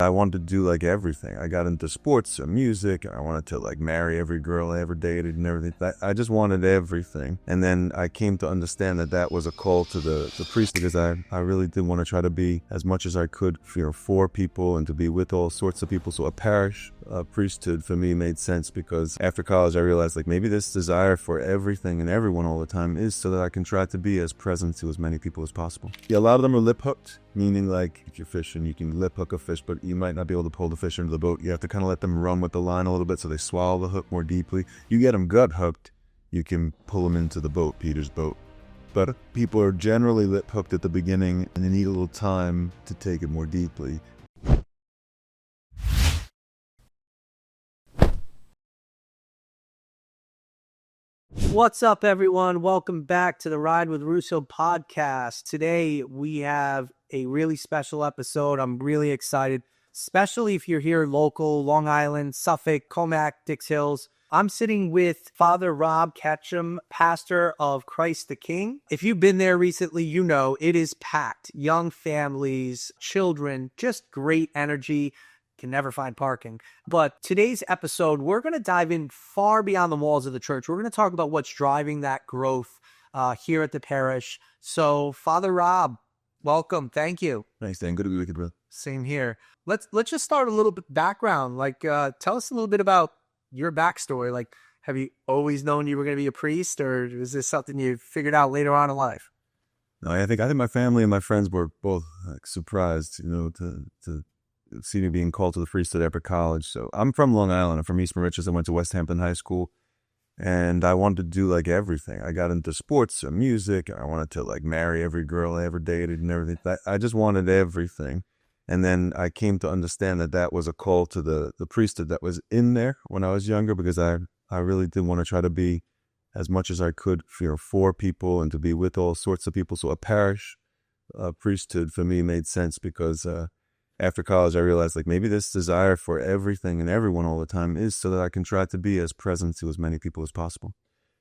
I wanted to do like everything. I got into sports and music. I wanted to like marry every girl I ever dated and everything. I just wanted everything. And then I came to understand that that was a call to the priest, because I really did want to try to be as much as I could for people and to be with all sorts of people. So a parish priesthood for me made sense, because after college I realized like maybe this desire for everything and everyone all the time is so that I can try to be as present to as many people as possible. Yeah, a lot of them are lip hooked, meaning like if you're fishing, you can lip hook a fish, but you might not be able to pull the fish into the boat. You have to kind of let them run with the line a little bit so they swallow the hook more deeply. You get them gut hooked, you can pull them into the boat, Peter's boat. But people are generally lip hooked at the beginning and they need a little time to take it more deeply. What's up, everyone? Welcome back to the Ride with Russo podcast. Today, we have a really special episode. I'm really excited, especially if you're here local, Long Island, Suffolk, Commack, Dix Hills. I'm sitting with Father Rob Ketcham, pastor of Christ the King. If you've been there recently, you know it is packed. Young families, children, just great energy. Can never find parking. But today's episode, we're going to dive in far beyond the walls of the church. We're going to talk about what's driving that growth here at the parish. So, Father Rob, welcome. Thank you. Thanks, Dan. Good to be with you, brother. Same here. Let's just start a little bit background. Like, tell us a little bit about your backstory. Like, have you always known you were going to be a priest, or is this something you figured out later on in life? No, I think my family and my friends were both like surprised, to see me being called to the priesthood after college. So I'm from Long Island. I'm from East Mauritius. I went to West Hampton High School, and I wanted to do like everything. I got into sports and music. I wanted to like marry every girl I ever dated and everything. I just wanted everything. And then I came to understand that that was a call to the priesthood that was in there when I was younger, because I really did want to try to be as much as I could for people and to be with all sorts of people. So a parish priesthood for me made sense, because after college, I realized like maybe this desire for everything and everyone all the time is so that I can try to be as present to as many people as possible.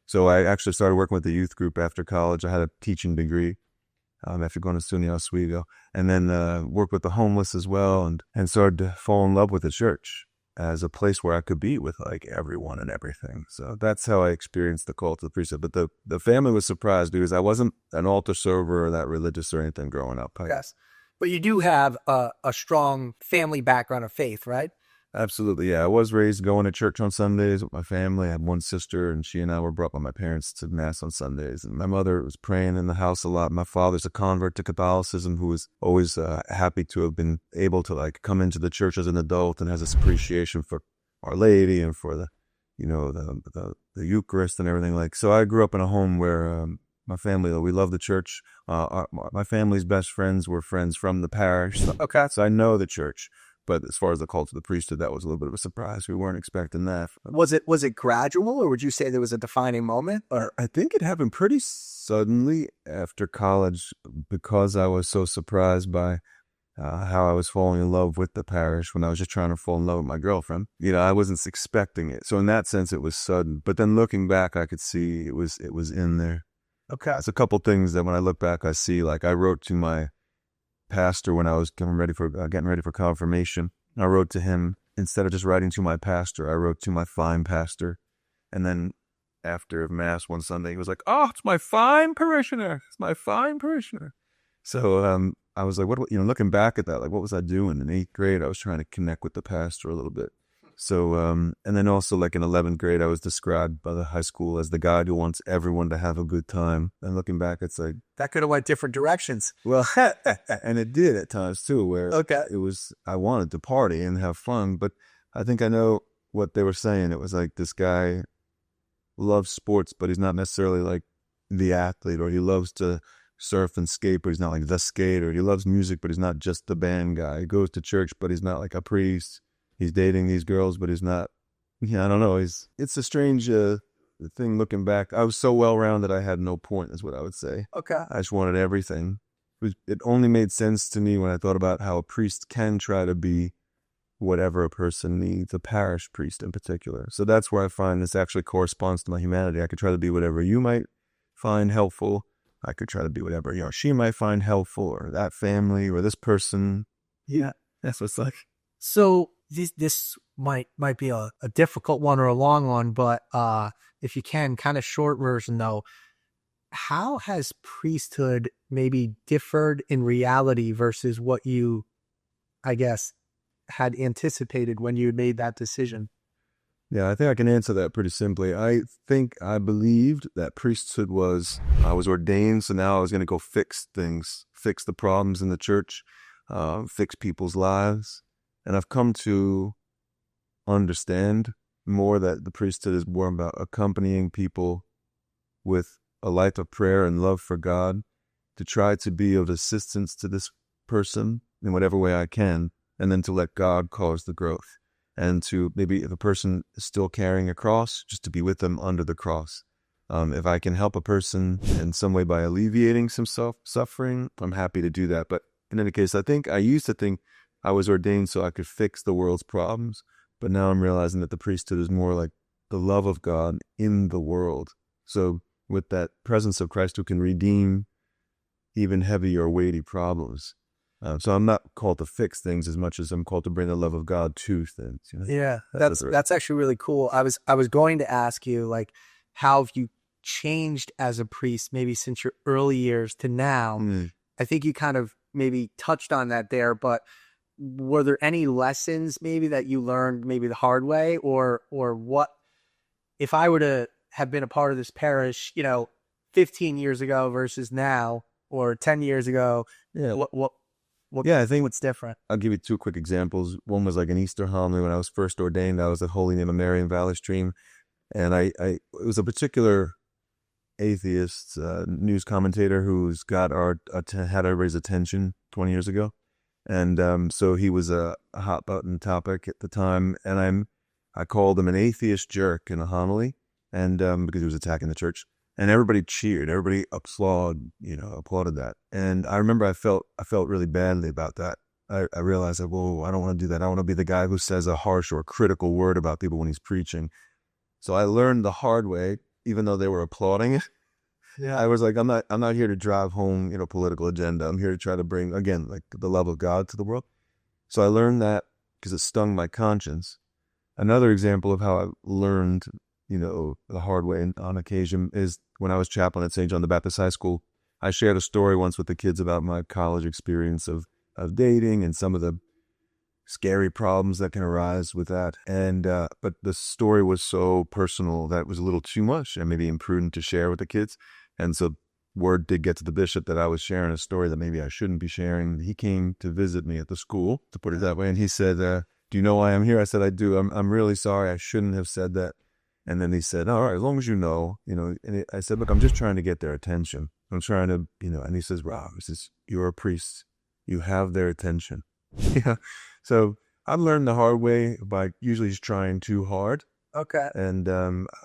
So I actually started working with the youth group after college. I had a teaching degree after going to SUNY Oswego, and then worked with the homeless as well, and started to fall in love with the church as a place where I could be with like everyone and everything. So that's how I experienced the call to the priesthood. But the family was surprised, because I wasn't an altar server or that religious or anything growing up. Yes. But you do have a strong family background of faith, right? Absolutely, yeah. I was raised going to church on Sundays with my family. I had one sister, and she and I were brought by my parents to Mass on Sundays. And my mother was praying in the house a lot. My father's a convert to Catholicism, who was always happy to have been able to like come into the church as an adult and has this appreciation for Our Lady and for the Eucharist and everything. Like, so I grew up in a home where my family, we love the church. My family's best friends were friends from the parish. Okay. So I know the church. But as far as the call to the priesthood, that was a little bit of a surprise. We weren't expecting that. Was it gradual, or would you say there was a defining moment? Or I think it happened pretty suddenly after college, because I was so surprised by how I was falling in love with the parish when I was just trying to fall in love with my girlfriend. I wasn't expecting it. So in that sense, it was sudden. But then looking back, I could see it was in there. Okay. It's a couple things that when I look back, I see. Like, I wrote to my pastor when I was getting ready for confirmation. I wrote to him, instead of just writing to my pastor, I wrote to my fine pastor. And then after Mass one Sunday, he was like, "Oh, it's my fine parishioner. It's my fine parishioner." So I was like, what, looking back at that, like, what was I doing in 8th grade? I was trying to connect with the pastor a little bit. So, and then also like in 11th grade, I was described by the high school as the guy who wants everyone to have a good time. And looking back, it's like, that could have went different directions. well, and it did at times too, where Okay. I wanted to party and have fun, but I think I know what they were saying. It was like, this guy loves sports, but he's not necessarily like the athlete, or he loves to surf and skate, but he's not like the skater. He loves music, but he's not just the band guy. He goes to church, but he's not like a priest. He's dating these girls, but he's not, I don't know. It's a strange thing looking back. I was so well-rounded, I had no point, is what I would say. Okay. I just wanted everything. It only made sense to me when I thought about how a priest can try to be whatever a person needs, a parish priest in particular. So that's where I find this actually corresponds to my humanity. I could try to be whatever you might find helpful. I could try to be whatever she might find helpful, or that family, or this person. Yeah, that's what it's like. So this might be a difficult one or a long one, but if you can, kind of short version though, how has priesthood maybe differed in reality versus what you, I guess, had anticipated when you made that decision? Yeah, I think I can answer that pretty simply. I believed that priesthood was, I was ordained, so now I was going to go fix things, fix the problems in the church, fix people's lives. And I've come to understand more that the priesthood is more about accompanying people with a life of prayer and love for God, to try to be of assistance to this person in whatever way I can, and then to let God cause the growth. And to maybe, if a person is still carrying a cross, just to be with them under the cross. If I can help a person in some way by alleviating some suffering, I'm happy to do that. But in any case, I used to think I was ordained so I could fix the world's problems. But now I'm realizing that the priesthood is more like the love of God in the world. So with that presence of Christ who can redeem even heavy or weighty problems. So I'm not called to fix things as much as I'm called to bring the love of God to things. You know? Yeah, that's actually really cool. I was going to ask you, like, how have you changed as a priest, maybe since your early years to now? I think you kind of maybe touched on that there, but were there any lessons maybe that you learned maybe the hard way, or what if I were to have been a part of this parish, 15 years ago versus now, or 10 years ago? Yeah. I think what's different. I'll give you two quick examples. One was like an Easter homily when I was first ordained. I was at Holy Name of Mary in Valley Stream, and it was a particular atheist news commentator who's got had everybody's attention 20 years ago, and so he was a hot button topic at the time, and I called him an atheist jerk in a homily, and because he was attacking the church. And everybody cheered. Everybody applauded that. And I remember I felt really badly about that. I realized that, whoa, I don't want to do that. I want to be the guy who says a harsh or critical word about people when he's preaching. So I learned the hard way, even though they were applauding it. Yeah. I was like, I'm not here to drive home, political agenda. I'm here to try to bring, again, like the love of God to the world. So I learned that because it stung my conscience. Another example of how I learned the hard way on occasion is when I was chaplain at St. John the Baptist High School. I shared a story once with the kids about my college experience of dating and some of the scary problems that can arise with that. And but the story was so personal that it was a little too much and maybe imprudent to share with the kids. And so word did get to the bishop that I was sharing a story that maybe I shouldn't be sharing. He came to visit me at the school, to put it that way, and he said, do you know why I'm here? I said, I do. I'm really sorry. I shouldn't have said that. And then he said, all right, as long as you know, and I said, look, I'm just trying to get their attention. I'm trying to, and he says, Rob, you're a priest. You have their attention. Yeah. So I've learned the hard way by usually just trying too hard. Okay. And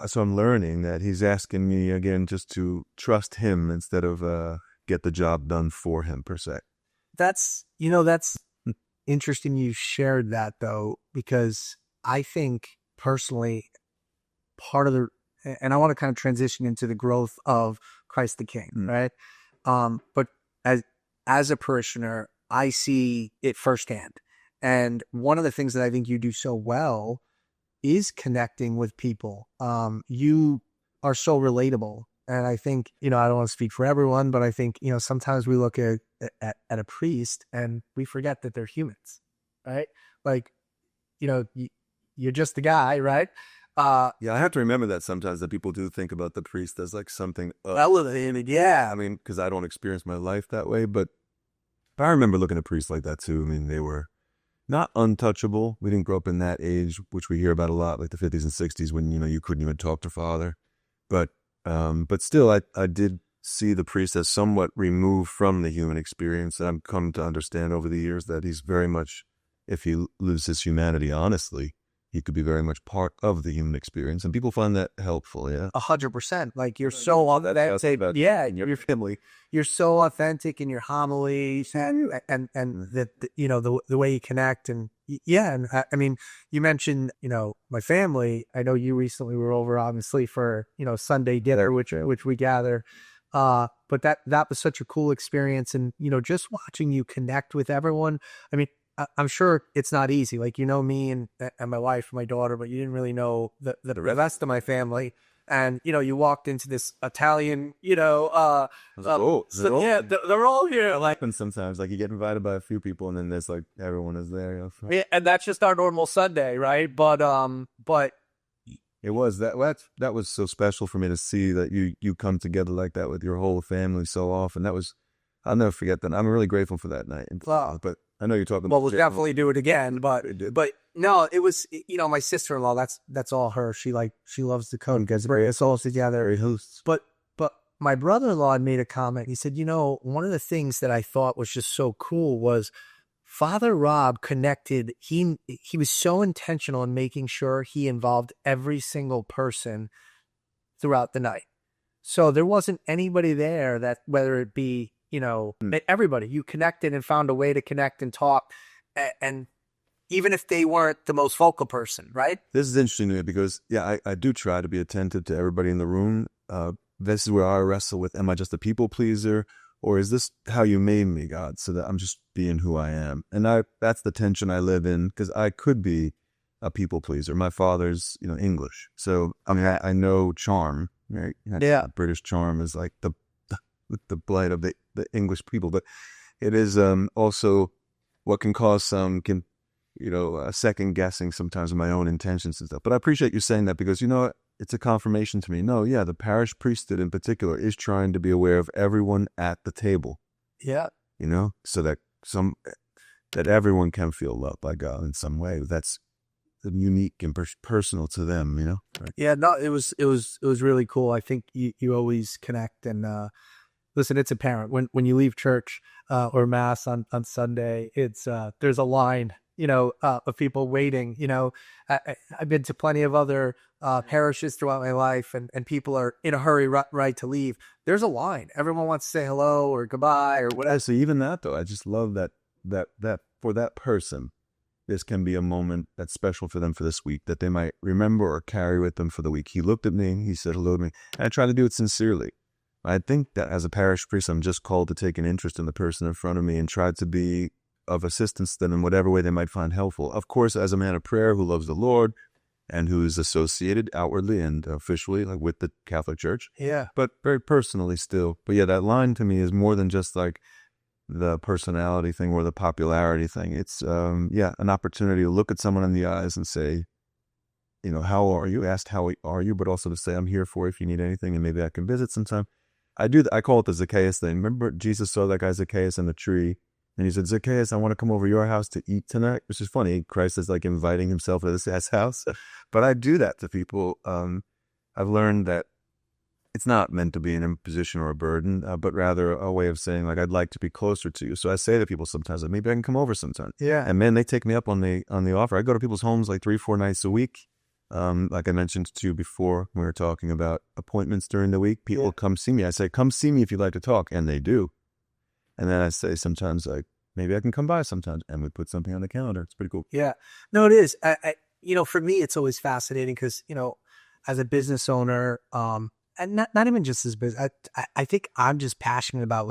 so I'm learning that he's asking me again just to trust him instead of get the job done for him per se. That's interesting you shared that though, because I think personally, part of and I want to kind of transition into the growth of Christ the King, right? But as a parishioner, I see it firsthand. And one of the things that I think you do so well is connecting with people. You are so relatable. And I think, I don't want to speak for everyone, but I think, sometimes we look at a priest and we forget that they're humans, right? Like, you're just a guy, right? Yeah, I have to remember that sometimes that people do think about the priest as like something elevated. Yeah. I mean, because I don't experience my life that way, but I remember looking at priests like that too. I mean, they were not untouchable. We didn't grow up in that age, which we hear about a lot, like the 50s and 60s when, you couldn't even talk to father. But still, I did see the priest as somewhat removed from the human experience. And I've come to understand over the years that he's very much, if he lives his humanity honestly, he could be very much part of the human experience, and people find that helpful. Yeah, 100%. Like you're so authentic. Yeah, in your family, you're so authentic in your homilies and the way you connect and yeah. And I mean, you mentioned my family. I know you recently were over, obviously, for Sunday dinner, which we gather. But that was such a cool experience, and just watching you connect with everyone. I mean, I'm sure it's not easy. Like, me and my wife, and my daughter, but you didn't really know the rest of my family. And, you walked into this Italian, yeah, they're all here. Like, Happens sometimes, like you get invited by a few people, and then there's like everyone is there. yeah, and that's just our normal Sunday, right? But It was that was so special for me to see that you come together like that with your whole family so often. I'll never forget that. I'm really grateful for that night. But I know you're talking. Well, we'll definitely do it again. But no, it was my sister-in-law. That's all her. She loves to cook. It's all together. But my brother-in-law made a comment. He said, one of the things that I thought was just so cool was Father Rob connected. He was so intentional in making sure he involved every single person throughout the night. So there wasn't anybody there that, whether it be, everybody, you connected and found a way to connect and talk. And even if they weren't the most vocal person, right? This is interesting to me because, I do try to be attentive to everybody in the room. This is where I wrestle with, am I just a people pleaser? Or is this how you made me, God, so that I'm just being who I am? And that's the tension I live in, because I could be a people pleaser. My father's, English. So, I mean, I know charm, right? Yeah. British charm is like the blight of the English people. But it is also what can cause some, second guessing sometimes of my own intentions and stuff. But I appreciate you saying that, because, it's a confirmation to me. No, the parish priesthood in particular is trying to be aware of everyone at the table. Yeah. So that everyone can feel loved by God in some way. That's unique and personal to them, Right? Yeah, no, it was really cool. I think you always connect, and listen, it's apparent when you leave church or mass on Sunday, it's there's a line, of people waiting. I've been to plenty of other parishes throughout my life, and people are in a hurry right to leave. There's a line. Everyone wants to say hello or goodbye or whatever. So even that, though, I just love that for that person, this can be a moment that's special for them for this week, that they might remember or carry with them for the week. He looked at me, he said hello to me, and I try to do it sincerely. I think that as a parish priest, I'm just called to take an interest in the person in front of me and try to be of assistance to them in whatever way they might find helpful. Of course, as a man of prayer who loves the Lord and who is associated outwardly and officially with the Catholic Church. Yeah. But very personally still. But yeah, that line to me is more than just like the personality thing or the popularity thing. It's, an opportunity to look at someone in the eyes and say, how are you? Asked how are you, but also to say, I'm here for you if you need anything, and maybe I can visit sometime. I call it the Zacchaeus thing. Remember, Jesus saw that guy Zacchaeus in the tree, and he said, Zacchaeus, I want to come over to your house to eat tonight, which is funny. Christ is like inviting himself to this guy's house. But I do that to people. I've learned that it's not meant to be an imposition or a burden, but rather a way of saying, I'd like to be closer to you. So I say to people sometimes, maybe I can come over sometime. Yeah. And man, they take me up on the offer. I go to people's homes 3-4 nights a week. Like I mentioned to you before, we were talking about appointments during the week. People come see me. I say, come see me if you'd like to talk. And they do. And then I say sometimes, maybe I can come by sometimes. And we put something on the calendar. It's pretty cool. Yeah. No, it is. I for me, it's always fascinating because, as a business owner, and not even just as business, I think I'm just passionate about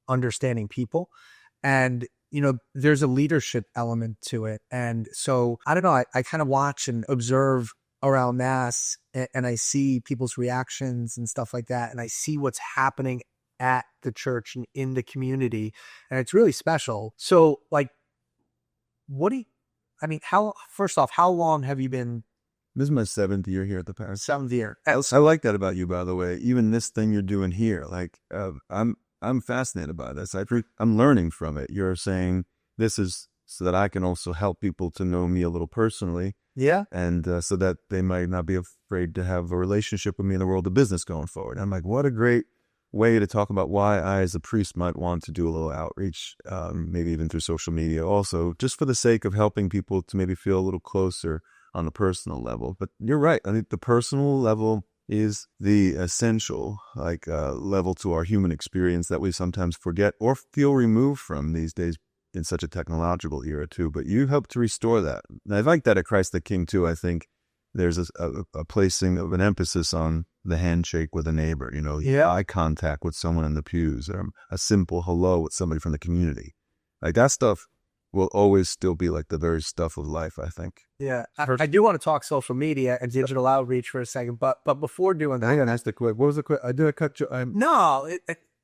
understanding people. And, there's a leadership element to it. And so, I don't know, I kind of watch and observe around Mass, and I see people's reactions and stuff like that. And I see what's happening at the church and in the community. And it's really special. So first off, how long have you been? This is my 7th year here at the parish. 7th year. I like that about you, by the way. Even this thing you're doing here, I'm fascinated by this. I'm learning from it. You're saying this is so that I can also help people to know me a little personally. Yeah. And so that they might not be afraid to have a relationship with me in the world of business going forward. I'm like, what a great way to talk about why I, as a priest, might want to do a little outreach, maybe even through social media also, just for the sake of helping people to maybe feel a little closer on a personal level. But you're right. I think the personal level is the essential level to our human experience that we sometimes forget or feel removed from these days in such a technological era too. But you help to restore that. And I like that at Christ the King too. I think there's a placing of an emphasis on the handshake with a neighbor, eye contact with someone in the pews, or a simple hello with somebody from the community. That stuff will always still be like the very stuff of life, I think. Yeah, I do want to talk social media and digital outreach for a second, but before doing that, Hang on, ask the quick. What was the quick? I did cut you. no,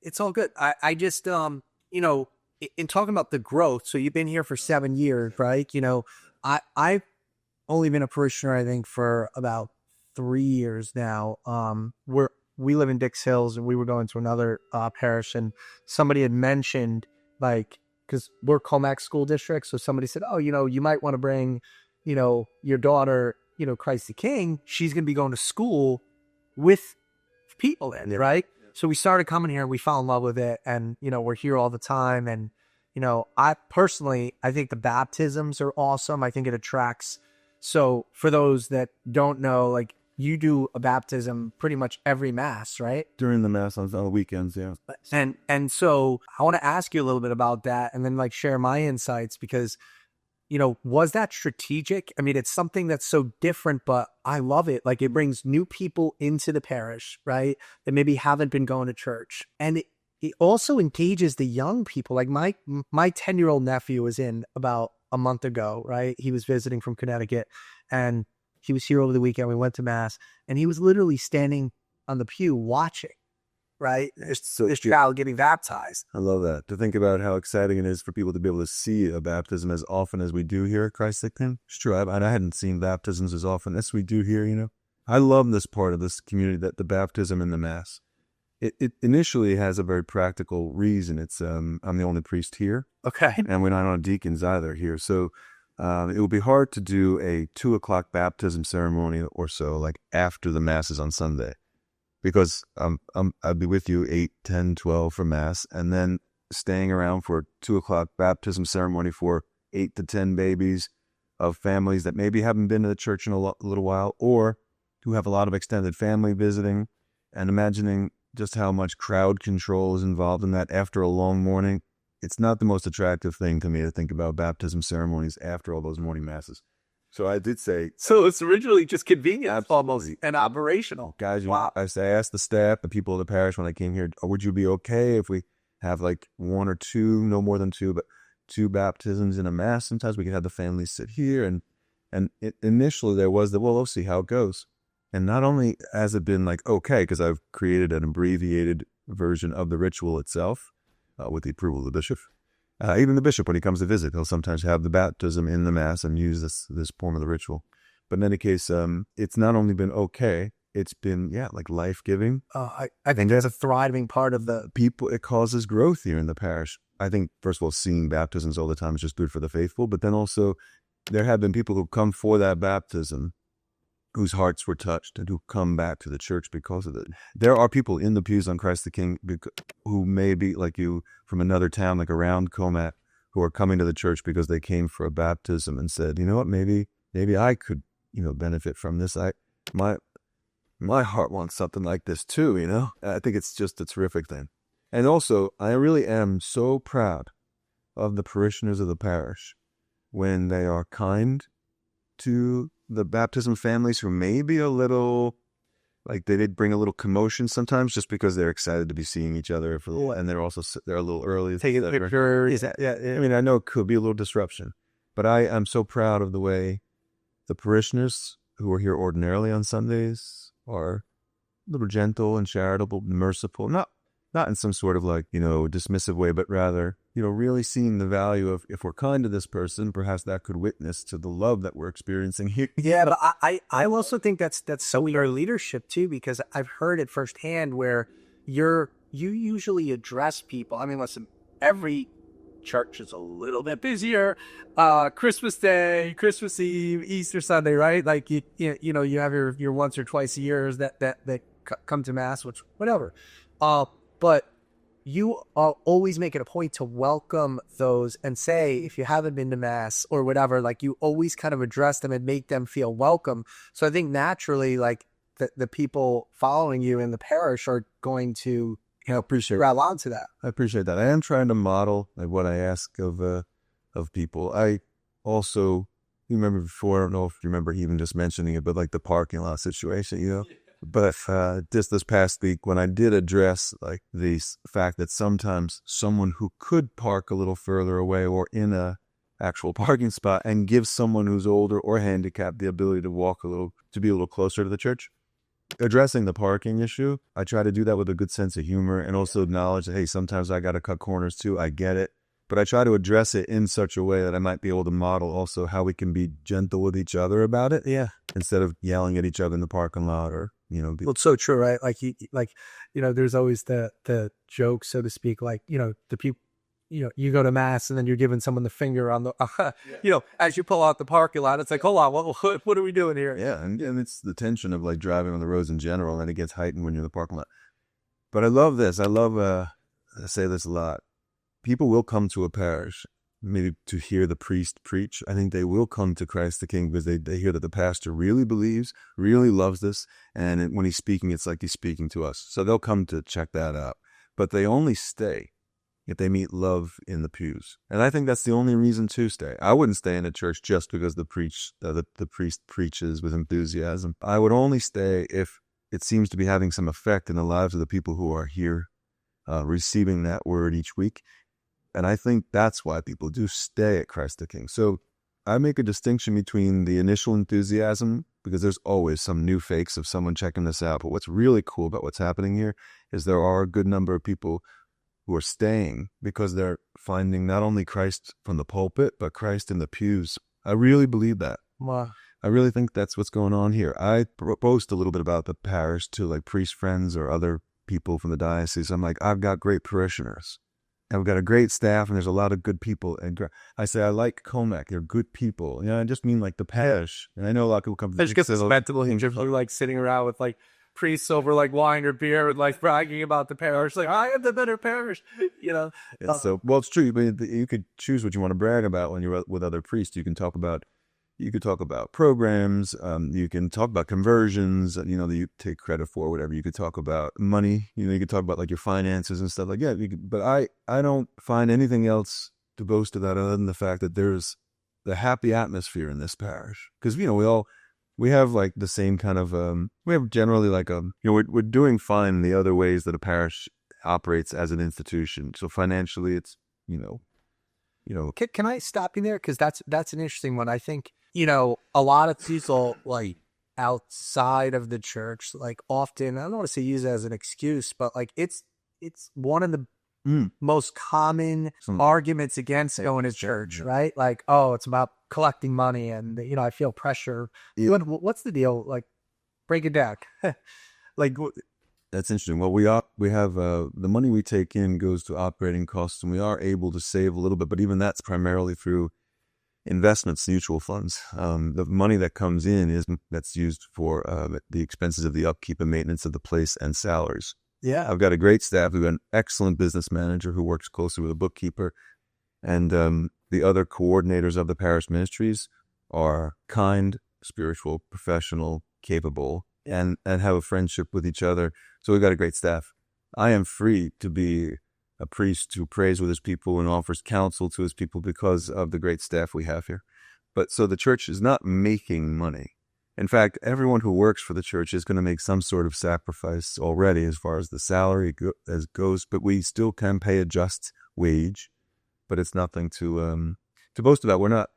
it's all good. I just in talking about the growth. So you've been here for 7 years, right? I've only been a parishioner, I think, for about 3 years now. We live in Dix Hills, and we were going to another parish, and somebody had mentioned, like, because we're Commack school district, so somebody said, oh, you might want to bring, your daughter, Christ the King. She's going to be going to school with people in it, right? So we started coming here, we fell in love with it, and we're here all the time. And I personally, I think the baptisms are awesome. I think it attracts. So for those that don't know, like, you do a baptism pretty much every mass, right? During the mass on the weekends, yeah. And so I want to ask you a little bit about that, and then like share my insights, because was that strategic? I mean, it's something that's so different, but I love it. Like, it brings new people into the parish, right? That maybe haven't been going to church. And it also engages the young people. Like my 10-year-old nephew was in about a month ago, right? He was visiting from Connecticut, and he was here over the weekend. We went to mass, and he was literally standing on the pew watching, right? This child getting baptized. I love that. To think about how exciting it is for people to be able to see a baptism as often as we do here at Christ the King. It's true. I hadn't seen baptisms as often as we do here, I love this part of this community, that the baptism and the mass. It initially has a very practical reason. It's I'm the only priest here. Okay. And we're not on deacons either here. So it would be hard to do a 2:00 baptism ceremony or so, like after the masses on Sunday, because I'd be with you 8, 10, 12 for mass, and then staying around for a 2:00 baptism ceremony for 8 to 10 babies of families that maybe haven't been to the church in a little while, or who have a lot of extended family visiting, and imagining just how much crowd control is involved in that after a long morning. It's not the most attractive thing to me to think about baptism ceremonies after all those morning masses. So I did say... So it's originally just convenient, almost, and operational. Guys, wow. I asked the staff, the people of the parish when I came here, would you be okay if we have like 1 or 2, no more than 2, but 2 baptisms in a mass? Sometimes we could have the families sit here. And initially there was we'll see how it goes. And not only has it been like, okay, because I've created an abbreviated version of the ritual itself, with the approval of the bishop. Even the bishop, when he comes to visit, he'll sometimes have the baptism in the mass and use this form of the ritual. But in any case, it's not only been okay, it's been, like life-giving. I think that's a thriving part of the people. It causes growth here in the parish. I think, first of all, seeing baptisms all the time is just good for the faithful. But then also, there have been people who come for that baptism whose hearts were touched and who come back to the church because of it. There are people in the pews on Christ the King who may be like you from another town, like around Commack, who are coming to the church because they came for a baptism and said, you know what, maybe I could, benefit from this. My heart wants something like this too, I think it's just a terrific thing. And also, I really am so proud of the parishioners of the parish when they are kind to the baptism families who may be a little, like they did bring a little commotion sometimes just because they're excited to be seeing each other and they're a little early. Taking a picture. Yeah. I mean, I know it could be a little disruption, but I am so proud of the way the parishioners who are here ordinarily on Sundays are a little gentle and charitable, merciful, not in some sort of like, dismissive way, but rather, really seeing the value of, if we're kind to this person, perhaps that could witness to the love that we're experiencing here. Yeah, but I also think that's so your leadership too, because I've heard it firsthand where you usually address people. I mean, listen, every church is a little bit busier. Christmas Day, Christmas Eve, Easter Sunday, right? Like you have your once or twice a year that come to mass, which whatever. But you are always making a point to welcome those and say, if you haven't been to mass or whatever, like you always kind of address them and make them feel welcome. So I think naturally, like the people following you in the parish are going to grab onto that. I appreciate that. I am trying to model like what I ask of people. I also, you remember before, I don't know if you remember even just mentioning it, but like the parking lot situation, But just this past week, when I did address like the fact that sometimes someone who could park a little further away or in a actual parking spot and give someone who's older or handicapped the ability to walk to be a little closer to the church. Addressing the parking issue, I try to do that with a good sense of humor and also acknowledge that, hey, sometimes I got to cut corners too. I get it. But I try to address it in such a way that I might be able to model also how we can be gentle with each other about it. Yeah. Instead of yelling at each other in the parking lot or, well, it's so true, right? There's always the joke, so to speak, the people, you go to mass and then you're giving someone the finger on the, as you pull out the parking lot, it's like, hold on, what are we doing here? Yeah. And it's the tension of like driving on the roads in general, and it gets heightened when you're in the parking lot. But I love this. I say this a lot. People will come to a parish maybe to hear the priest preach. I think they will come to Christ the King because they hear that the pastor really believes, really loves this. And when he's speaking, it's like he's speaking to us. So they'll come to check that out. But they only stay if they meet love in the pews. And I think that's the only reason to stay. I wouldn't stay in a church just because the priest preaches with enthusiasm. I would only stay if it seems to be having some effect in the lives of the people who are here receiving that word each week. And I think that's why people do stay at Christ the King. So I make a distinction between the initial enthusiasm, because there's always some new fakes of someone checking this out. But what's really cool about what's happening here is there are a good number of people who are staying because they're finding not only Christ from the pulpit, but Christ in the pews. I really believe that. Wow. I really think that's what's going on here. I boast a little bit about the parish to like priest friends or other people from the diocese. I'm like, I've got great parishioners. And we've got a great staff, and there's a lot of good people. And I say, I like Commack. They're good people. I just mean like the parish. And I know a lot of people come to the just mental image of like sitting around with like priests over like wine or beer and like bragging about the parish. Like, I am the better parish, It's true. But you could choose what you want to brag about when you're with other priests. You could talk about programs. You can talk about conversions, that you take credit for, whatever. You could talk about money. You could talk about like your finances and stuff like that. But I don't find anything else to boast about other than the fact that there's the happy atmosphere in this parish. Because, we have like the same kind of, we have generally like, we're doing fine in the other ways that a parish operates as an institution. So financially it's, Can I stop you there? Because that's an interesting one. I think, a lot of people like outside of the church, like often, I don't want to say use it as an excuse, but like it's one of the most common arguments against going to church, right? Like, oh, it's about collecting money and, I feel pressure. Yeah. What's the deal? Like, break it down. Like, that's interesting. Well, we have the money we take in goes to operating costs, and we are able to save a little bit, but even that's primarily through investments, mutual funds. The money that comes in that's used for the expenses of the upkeep and maintenance of the place and salaries. Yeah, I've got a great staff. We've got an excellent business manager who works closely with a bookkeeper, and the other coordinators of the parish ministries are kind, spiritual, professional, capable, and have a friendship with each other. So we've got a great staff. I am free to be a priest who prays with his people and offers counsel to his people because of the great staff we have here. But so the church is not making money. In fact, everyone who works for the church is going to make some sort of sacrifice already as far as the salary goes, but we still can pay a just wage, but it's nothing to boast about. We're not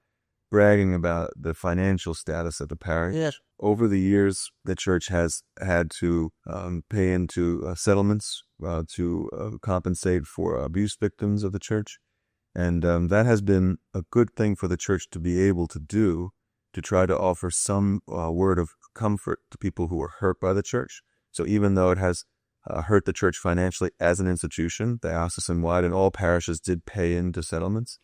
bragging about the financial status of the parish. Yeah. Over the years, the church has had to pay into settlements to compensate for abuse victims of the church. And that has been a good thing for the church to be able to do, to try to offer some word of comfort to people who were hurt by the church. So even though it has hurt the church financially as an institution, diocesan-wide, and all parishes did pay into settlements.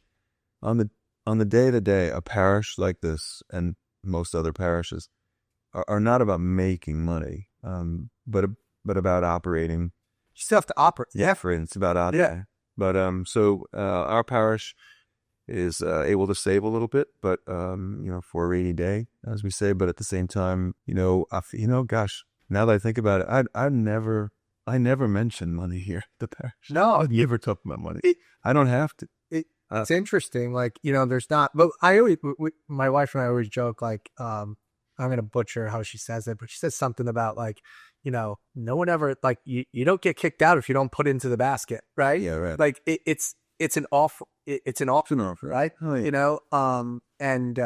On the day-to-day, a parish like this and most other parishes are not about making money, but about operating. You still have to operate. Yeah, for instance, it's about operating. Yeah. But so our parish is able to save a little bit, but for a rainy day, as we say. But at the same time, gosh, now that I think about it, I never mention money here at the parish. No, you ever talk about money? I don't have to. It's interesting, like there's not. But my wife and I always joke, like, I'm gonna butcher how she says it, but she says something about like, no one ever, like, you don't get kicked out if you don't put into the basket, right? Yeah, right. Like it's it's an off, it's an off, It's an offer. right? Oh, yeah. You know, and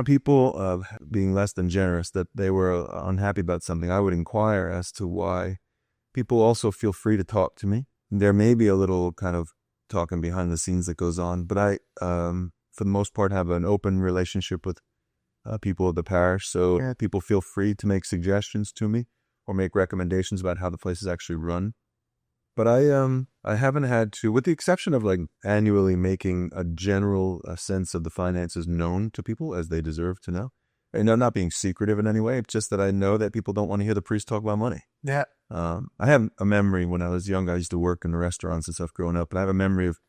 People being less than generous, that they were unhappy about something, I would inquire as to why. People also feel free to talk to me. There may be a little kind of talking behind the scenes that goes on, but I, for the most part, have an open relationship with people of the parish. So people feel free to make suggestions to me or make recommendations about how the place is actually run. But I haven't had to, with the exception of like annually making a general sense of the finances known to people as they deserve to know. And I'm not being secretive in any way. It's just that I know that people don't want to hear the priest talk about money. yeah, I have a memory when I was young. I used to work in the restaurants and stuff growing up, and I have a memory of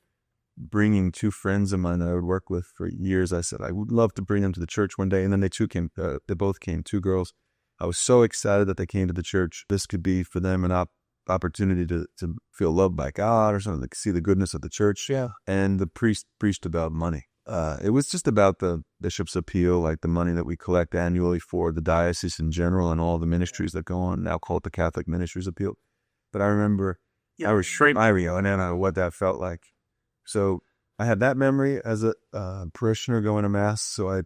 bringing two friends of mine that I would work with for years. I said I would love to bring them to the church one day, and then they came. They both came. Two girls. I was so excited that they came to the church. This could be for them an opportunity to feel loved by God or something, to see the goodness of the church. Yeah. And the priest preached about money. It was just about the bishop's appeal, like the money that we collect annually for the diocese in general and all the ministries that go on, now called the Catholic Ministries Appeal. But I remember I was straight Mario, and I don't know what that felt like. So I had that memory as a parishioner going to Mass, so I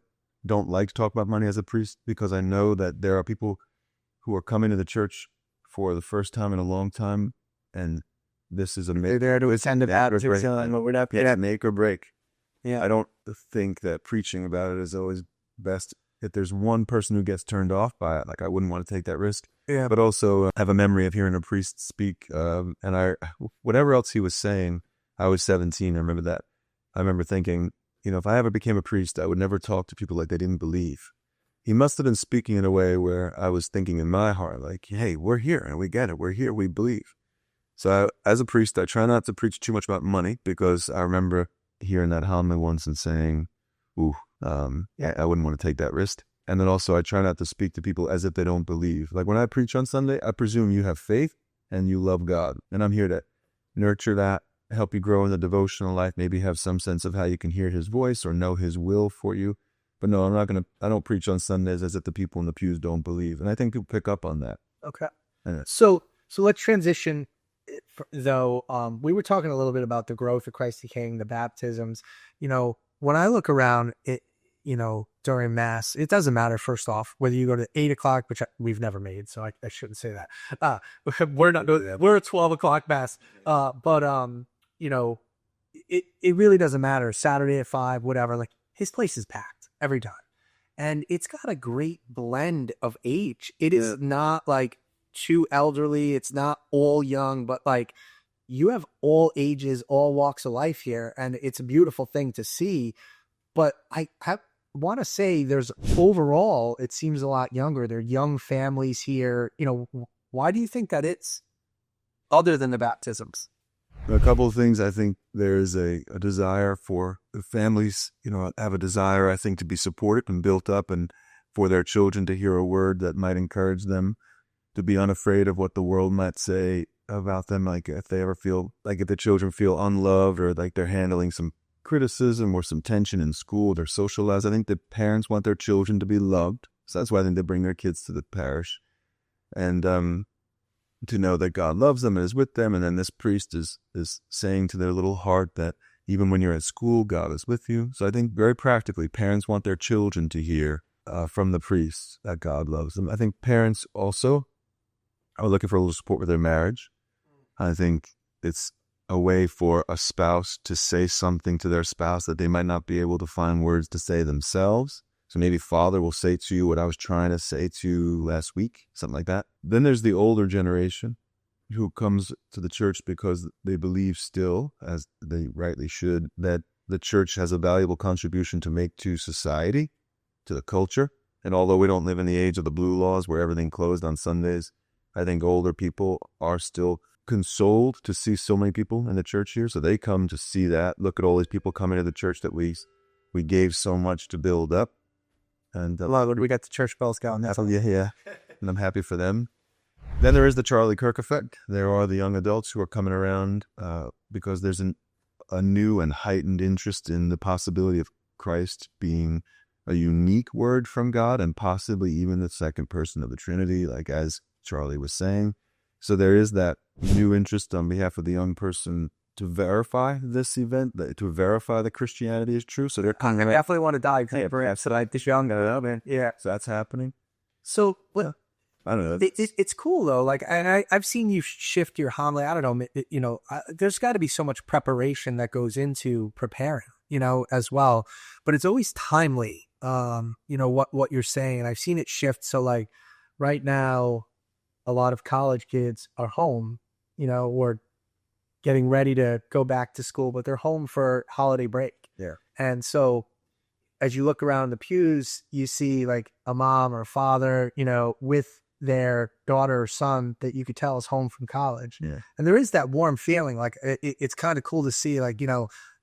don't like to talk about money as a priest because I know that there are people who are coming to the church for the first time in a long time, and this is a they're there to attend the baptism, but we're not. Yeah, make or break. Yeah. I don't think that preaching about it is always best. If there's one person who gets turned off by it, like I wouldn't want to take that risk. Yeah. But also I have a memory of hearing a priest speak, and whatever else he was saying, I was 17. I remember that. I remember thinking, if I ever became a priest, I would never talk to people like they didn't believe. He must have been speaking in a way where I was thinking in my heart, like, hey, we're here and we get it. We're here. We believe. So as a priest, I try not to preach too much about money because I remember hearing that homily once and saying, I wouldn't want to take that risk. And then also I try not to speak to people as if they don't believe. Like when I preach on Sunday, I presume you have faith and you love God. And I'm here to nurture that, help you grow in the devotional life, maybe have some sense of how you can hear his voice or know his will for you. But no, I don't preach on Sundays as if the people in the pews don't believe. And I think people pick up on that. Okay. So let's transition. Though we were talking a little bit about the growth of Christ the King, the baptisms. When I look around, it during Mass, it doesn't matter. First off, whether you go to 8 o'clock, which we've never made, so I shouldn't say that. We're not. We're at 12 o'clock Mass. But it really doesn't matter. Saturday at 5, whatever. Like his place is packed every time, and it's got a great blend of age. It is not like too elderly, it's not all young, but like you have all ages, all walks of life here, and it's a beautiful thing to see. But I want to say there's overall, it seems a lot younger. There are young families here. Why do you think that it's other than the baptisms? A couple of things. I think there's a desire for the families, have a desire, I think, to be supported and built up, and for their children to hear a word that might encourage them, to be unafraid of what the world might say about them. Like if the children feel unloved or like they're handling some criticism or some tension in school, they're socialized. I think the parents want their children to be loved. So that's why I think they bring their kids to the parish. And to know that God loves them and is with them. And then this priest is saying to their little heart that even when you're at school, God is with you. So I think very practically, parents want their children to hear from the priest that God loves them. I think parents also are looking for a little support with their marriage. I think it's a way for a spouse to say something to their spouse that they might not be able to find words to say themselves. So maybe father will say to you what I was trying to say to you last week, something like that. Then there's the older generation who comes to the church because they believe still, as they rightly should, that the church has a valuable contribution to make to society, to the culture. And although we don't live in the age of the blue laws where everything closed on Sundays, I think older people are still consoled to see so many people in the church here. So they come to see that. Look at all these people coming to the church that we gave so much to build up. And we got the church bells going. Yeah. And I'm happy for them. Then there is the Charlie Kirk effect. There are the young adults who are coming around because there's a new and heightened interest in the possibility of Christ being a unique word from God and possibly even the second person of the Trinity, like as Charlie was saying. So there is that new interest on behalf of the young person verify this event, to verify that Christianity is true. So they're I definitely want to dive deeper. So I this young, man. Yeah. So that's happening. So what? I don't know. It's cool though. Like I've seen you shift your homily. I don't know. There's got to be so much preparation that goes into preparing, as well. But it's always timely. What you're saying. And I've seen it shift. So like right now, a lot of college kids are home, or getting ready to go back to school, but they're home for holiday break. Yeah. And so as you look around the pews, you see like a mom or a father, with their daughter or son that you could tell is home from college. Yeah. And there is that warm feeling. Like it's kind of cool to see, like,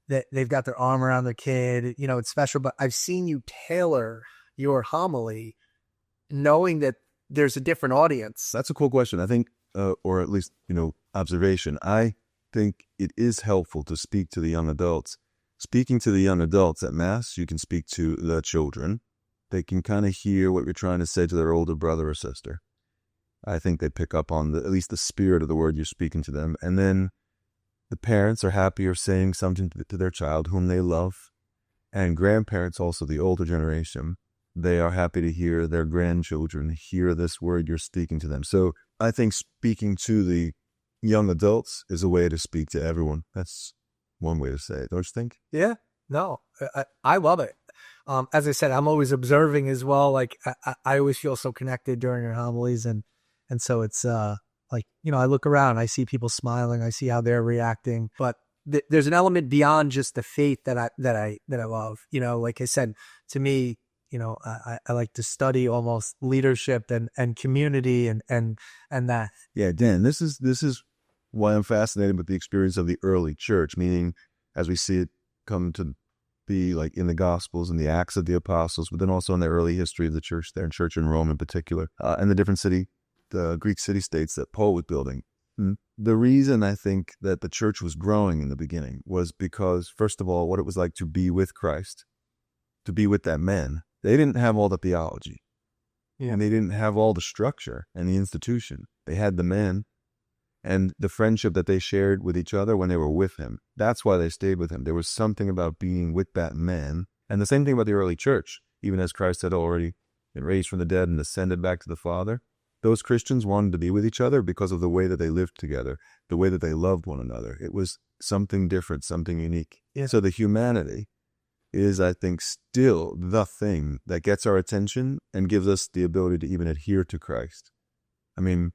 that they've got their arm around their kid, it's special. But I've seen you tailor your homily knowing that there's a different audience. That's a cool question. I think, or at least, observation. I think it is helpful to speak to the young adults. Speaking to the young adults at Mass, you can speak to the children. They can kind of hear what you're trying to say to their older brother or sister. I think they pick up on at least the spirit of the word you're speaking to them. And then the parents are happy or saying something to their child whom they love. And grandparents, also the older generation, they are happy to hear their grandchildren hear this word you're speaking to them. So I think speaking to the young adults is a way to speak to everyone. That's one way to say it, don't you think? Yeah, no, I love it. As I said, I'm always observing as well. Like I always feel so connected during your homilies, and so it's like, I look around, I see people smiling, I see how they're reacting, but there's an element beyond just the faith that I love. Like I said, to me, I like to study almost leadership and community and that. Yeah, Dan, this is why I'm fascinated with the experience of the early church, meaning as we see it come to be like in the Gospels and the Acts of the Apostles, but then also in the early history of the church there, and church in Rome in particular, and the different the Greek city-states that Paul was building. The reason I think that the church was growing in the beginning was because, first of all, what it was like to be with Christ, to be with that man. They didn't have all the theology, and they didn't have all the structure and the institution. They had the man and the friendship that they shared with each other when they were with him. That's why they stayed with him. There was something about being with that man. And the same thing about the early church, even as Christ had already been raised from the dead and ascended back to the Father. Those Christians wanted to be with each other because of the way that they lived together, the way that they loved one another. It was something different, something unique. Yeah. So the humanity is, I think, still the thing that gets our attention and gives us the ability to even adhere to Christ. I mean,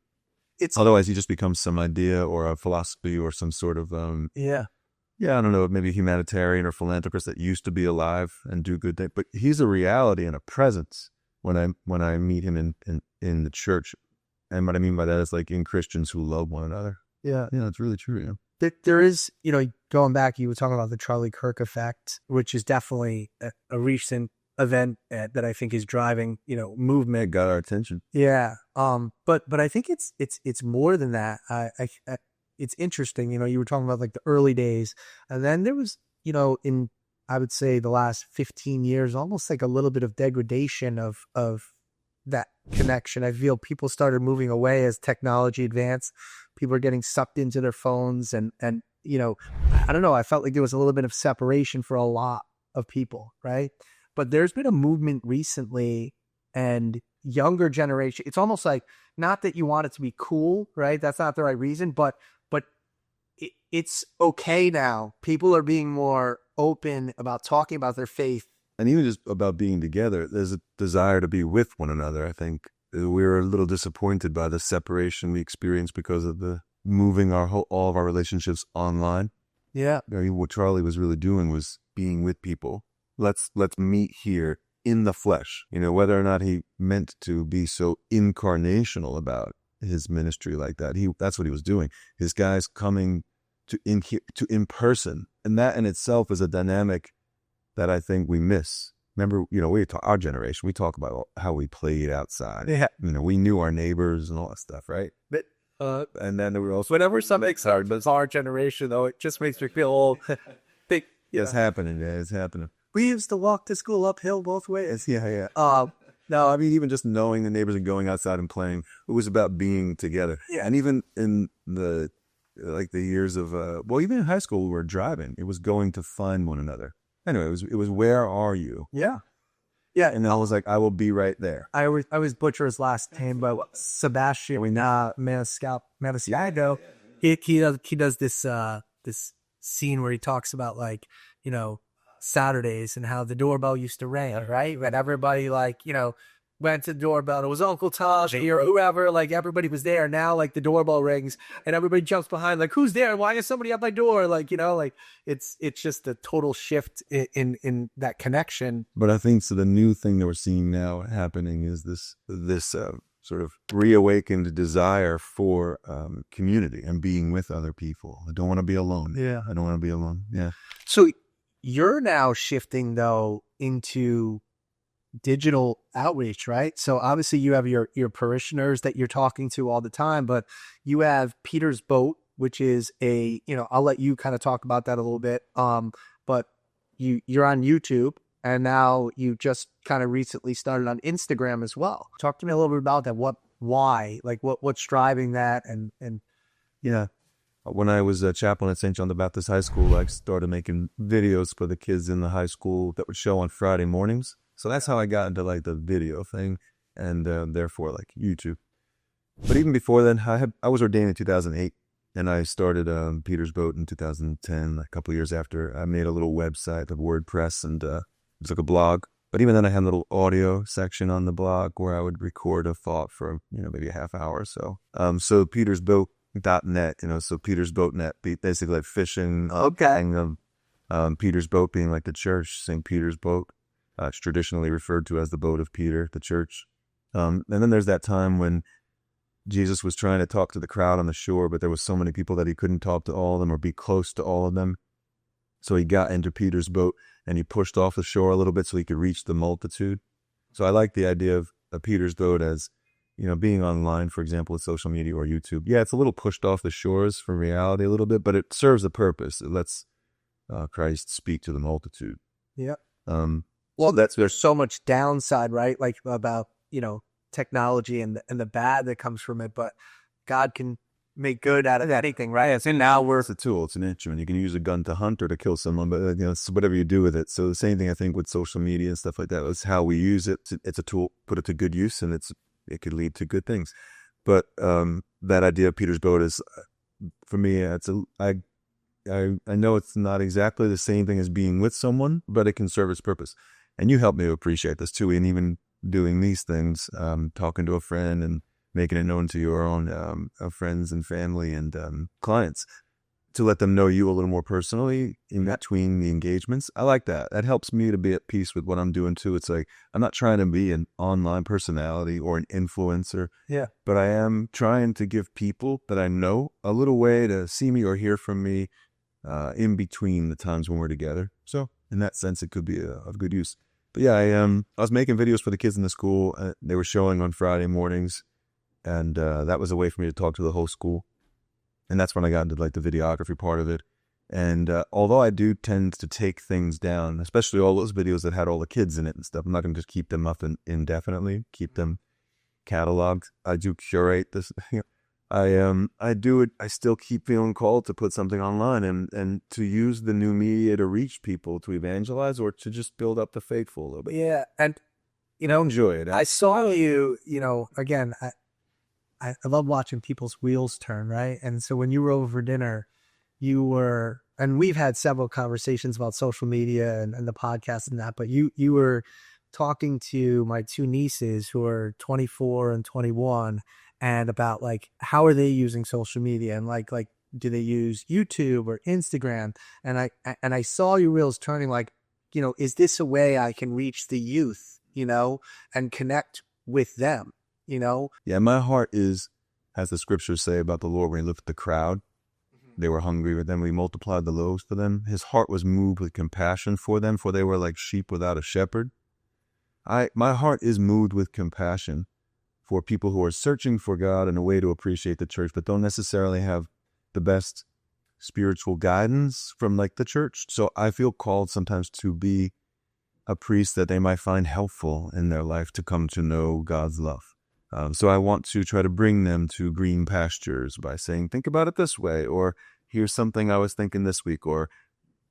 otherwise he just becomes some idea or a philosophy or some sort of, I don't know, maybe humanitarian or philanthropist that used to be alive and do good things. But he's a reality and a presence when I meet him in the church. And what I mean by that is like in Christians who love one another. Yeah, it's really true. Yeah. There is, going back, you were talking about the Charlie Kirk effect, which is definitely a recent event that I think is driving, movement. It got our attention. Yeah. But I think it's more than that. It's interesting. You were talking about like the early days, and then there was, in, I would say the last 15 years, almost like a little bit of degradation of that connection. I feel people started moving away as technology advanced. People are getting sucked into their phones and I don't know. I felt like there was a little bit of separation for a lot of people. Right. But there's been a movement recently, and younger generation, it's almost like, not that you want it to be cool, right? That's not the right reason, but it's okay now. People are being more open about talking about their faith. And even just about being together, there's a desire to be with one another. I think we were a little disappointed by the separation we experienced because of the moving all of our relationships online. Yeah. What Charlie was really doing was being with people. Let's meet here in the flesh. Whether or not he meant to be so incarnational about his ministry like that, that's what he was doing. His guys coming to in person, and that in itself is a dynamic that I think we miss. Remember, our generation, we talk about how we played outside. Yeah. We knew our neighbors and all that stuff, right? But and then there were also, whenever something makes hard, but it's our generation though, it just makes me feel old. Big. It's happening. Yeah, it's happening. We used to walk to school uphill both ways. Yeah. No, I mean, even just knowing the neighbors and going outside and playing, it was about being together. Yeah. And even in the like the years of, well, even in high school, we were driving. It was going to find one another. Anyway, it was where are you? Yeah. Yeah. And I was like, I will be right there. I always butcher his last name, but Sebastian Maniscalco. He does this scene where he talks about, like, you know, Saturdays and how the doorbell used to ring, right? When everybody, like, you know, went to the doorbell. It was Uncle Taj or whoever, like everybody was there. Now, like, the doorbell rings and everybody jumps behind, like, who's there? Why is somebody at my door? Like, you know, like it's just a total shift in that connection. But I think so. The new thing that we're seeing now happening is this sort of reawakened desire for community and being with other people. I don't want to be alone. Yeah, I don't want to be alone. Yeah. So you're now shifting though into digital outreach, right? So obviously you have your parishioners that you're talking to all the time, but you have Peter's Boat, which is a, you know, I'll let you kind of talk about that a little bit. But you're on YouTube, and now you just kind of recently started on Instagram as well. Talk to me a little bit about that. What's driving that? And yeah. When I was a chaplain at St. John the Baptist High School, I started making videos for the kids in the high school that would show on Friday mornings. So that's how I got into like the video thing, and therefore like YouTube. But even before then, I was ordained in 2008, and I started Peter's Boat in 2010. A couple of years after, I made a little website of WordPress, and it was like a blog. But even then, I had a little audio section on the blog where I would record a thought for, you know, maybe a half hour or so. So petersboat.net, you know, so Peter's Boat net, basically like fishing. Okay. Peter's Boat being like the church, St. Peter's Boat. It's traditionally referred to as the boat of Peter, the church. And then there's that time when Jesus was trying to talk to the crowd on the shore, but there was so many people that he couldn't talk to all of them or be close to all of them. So he got into Peter's boat and he pushed off the shore a little bit so he could reach the multitude. So I like the idea of Peter's Boat as, you know, being online, for example, with social media or YouTube. Yeah, it's a little pushed off the shores from reality a little bit, but it serves a purpose. It lets Christ speak to the multitude. Yeah. Well, there's so much downside, right? Like about, you know, technology and the bad that comes from it, but God can make good out of anything, right? And now it's a tool, it's an instrument. You can use a gun to hunt or to kill someone, but you know, it's whatever you do with it. So the same thing I think with social media and stuff like that. It's how we use it. It's a tool, put it to good use, and it could lead to good things. But that idea of Peter's Boat is, for me, I know it's not exactly the same thing as being with someone, but it can serve its purpose. And you helped me to appreciate this too. And even doing these things, talking to a friend and making it known to your own friends and family and clients to let them know you a little more personally in between the engagements. I like that. That helps me to be at peace with what I'm doing too. It's like, I'm not trying to be an online personality or an influencer. Yeah. But I am trying to give people that I know a little way to see me or hear from me in between the times when we're together. So in that sense, it could be of good use. But yeah, I was making videos for the kids in the school. They were showing on Friday mornings, and that was a way for me to talk to the whole school. And that's when I got into like the videography part of it. And although I do tend to take things down, especially all those videos that had all the kids in it and stuff, I'm not going to just keep them up indefinitely, keep them cataloged. I do curate this. I do it. I still keep feeling called to put something online and to use the new media to reach people, to evangelize, or to just build up the faithful a little bit. Yeah. And, you know, enjoy it. I saw you, you know, again, I love watching people's wheels turn, right? And so when you were over for dinner, you were, and we've had several conversations about social media and the podcast and that, but you were talking to my two nieces who are 24 and 21, and about like, how are they using social media? And like, do they use YouTube or Instagram? And I saw your wheels turning, like, you know, is this a way I can reach the youth, you know, and connect with them, you know? Yeah, my heart is, as the scriptures say about the Lord, when he looked at the crowd, they were hungry, but then we multiplied the loaves for them. His heart was moved with compassion for them, for they were like sheep without a shepherd. My heart is moved with compassion for people who are searching for God and a way to appreciate the church, but don't necessarily have the best spiritual guidance from like the church. So I feel called sometimes to be a priest that they might find helpful in their life to come to know God's love. So I want to try to bring them to green pastures by saying, think about it this way, or here's something I was thinking this week, or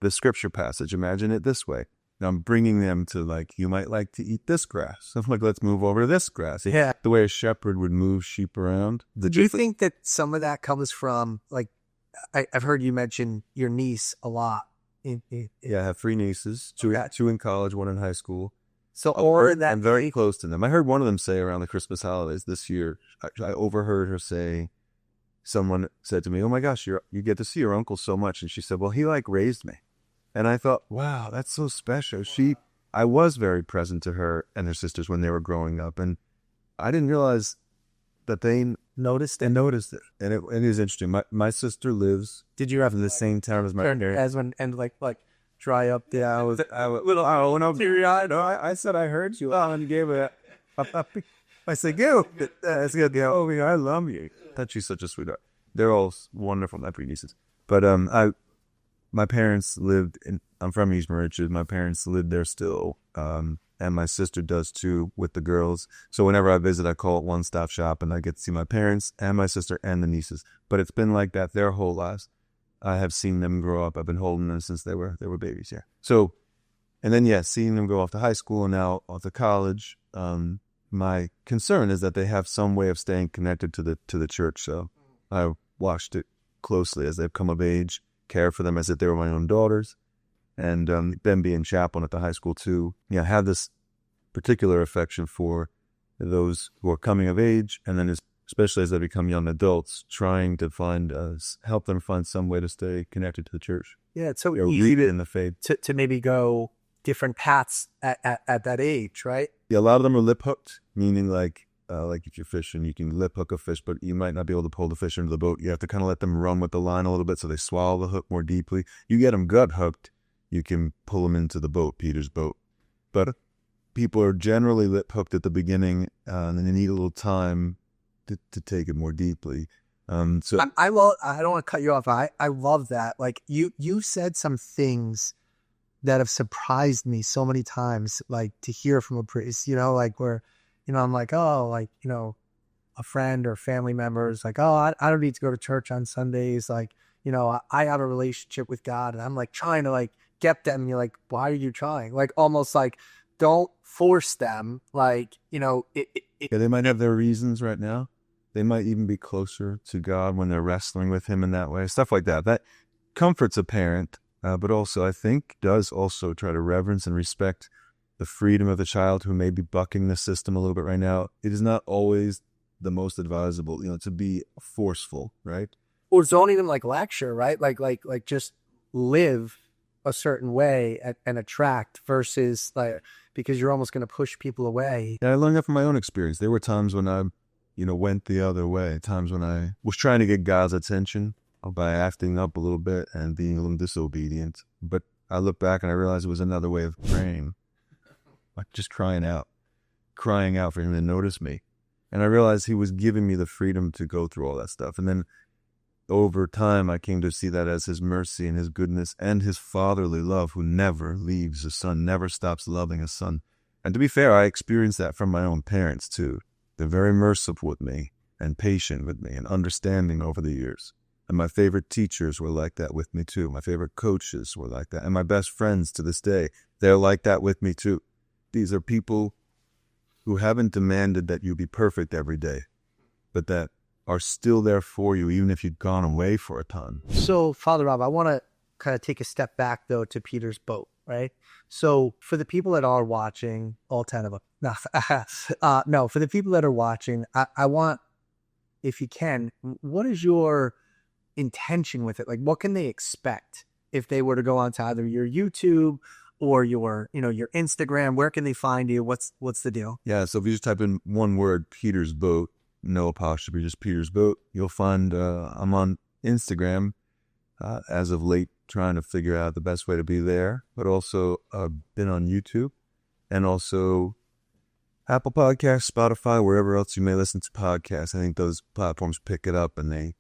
the scripture passage, imagine it this way. Now I'm bringing them to like, you might like to eat this grass. I'm like, let's move over to this grass. Yeah. The way a shepherd would move sheep around. Do you think that some of that comes from, like, I've heard you mention your niece a lot. Yeah, I have 3 nieces, two in college, 1 in high school. So, I'm very close to them. I heard one of them say around the Christmas holidays this year, I overheard her say, someone said to me, oh my gosh, you get to see your uncle so much. And she said, well, he like raised me. And I thought, wow, that's so special. I was very present to her and her sisters when they were growing up. And I didn't realize that they noticed it. And it is interesting. My sister lives. Did you have in the same town as my parents? As when, and like dry up? Yeah, I was when I was teary-eyed. I said I heard you. And gave it. I said, go. It's good. Oh, I love you. That she's such a sweetheart. They're all wonderful, my 3 nieces. But my parents lived in. I'm from East Mauritius. My parents lived there still. And my sister does too with the girls. So whenever I visit, I call it one-stop shop, and I get to see my parents and my sister and the nieces. But it's been like that their whole lives. I have seen them grow up. I've been holding them since they were babies. Yeah. So, and then seeing them go off to high school and now off to college. My concern is that they have some way of staying connected to the church. So I watched it closely as they've come of age, care for them as if they were my own daughters. And them being chaplain at the high school too, have this particular affection for those who are coming of age, and then especially as they become young adults, trying to help them find some way to stay connected to the church. Yeah, it's so easy in the faith to maybe go different paths at that age, right? Yeah, a lot of them are lip hooked, meaning like if you're fishing, you can lip hook a fish, but you might not be able to pull the fish into the boat. You have to kind of let them run with the line a little bit so they swallow the hook more deeply. You get them gut hooked, you can pull them into the boat, Peter's boat. But people are generally lip hooked at the beginning, and then they need a little time to take it more deeply. So I don't want to cut you off. I love that. Like you said some things that have surprised me so many times, like to hear from a priest, like where, I'm like, oh, like, a friend or family member is like, oh, I don't need to go to church on Sundays. Like, I have a relationship with God, and I'm like trying to like get them. And you're like, why are you trying? Like, almost like, don't force them. Like, they might have their reasons right now. They might even be closer to God when they're wrestling with him in that way. Stuff like that. That comforts a parent, but also I think does also try to reverence and respect the freedom of the child who may be bucking the system a little bit right now. It is not always the most advisable, to be forceful, right? Or don't even like lecture, right? Like just live a certain way and attract versus like, because you're almost going to push people away. Yeah, I learned that from my own experience. There were times when I, went the other way. Times when I was trying to get God's attention by acting up a little bit and being a little disobedient. But I look back and I realized it was another way of praying, like just crying out for him to notice me. And I realized he was giving me the freedom to go through all that stuff. And then over time, I came to see that as his mercy and his goodness and his fatherly love, who never leaves a son, never stops loving a son. And to be fair, I experienced that from my own parents too. They're very merciful with me and patient with me and understanding over the years. And my favorite teachers were like that with me too. My favorite coaches were like that. And my best friends to this day, they're like that with me too. These are people who haven't demanded that you be perfect every day, but that are still there for you, even if you've gone away for a time. So, Father Rob, I want to kind of take a step back, though, to Peter's boat, right? So, for the people that are watching, all 10 of them, no, for the people that are watching, I want, if you can, what is your intention with it? Like, what can they expect if they were to go onto either your YouTube or your Instagram? Where can they find you? What's the deal? Yeah, so if you just type in one word, Peter's boat, no apostrophe, just Peter's boat, you'll find I'm on Instagram as of late, trying to figure out the best way to be there, but also been on YouTube and also Apple Podcasts, Spotify, wherever else you may listen to podcasts. I think those platforms pick it up and they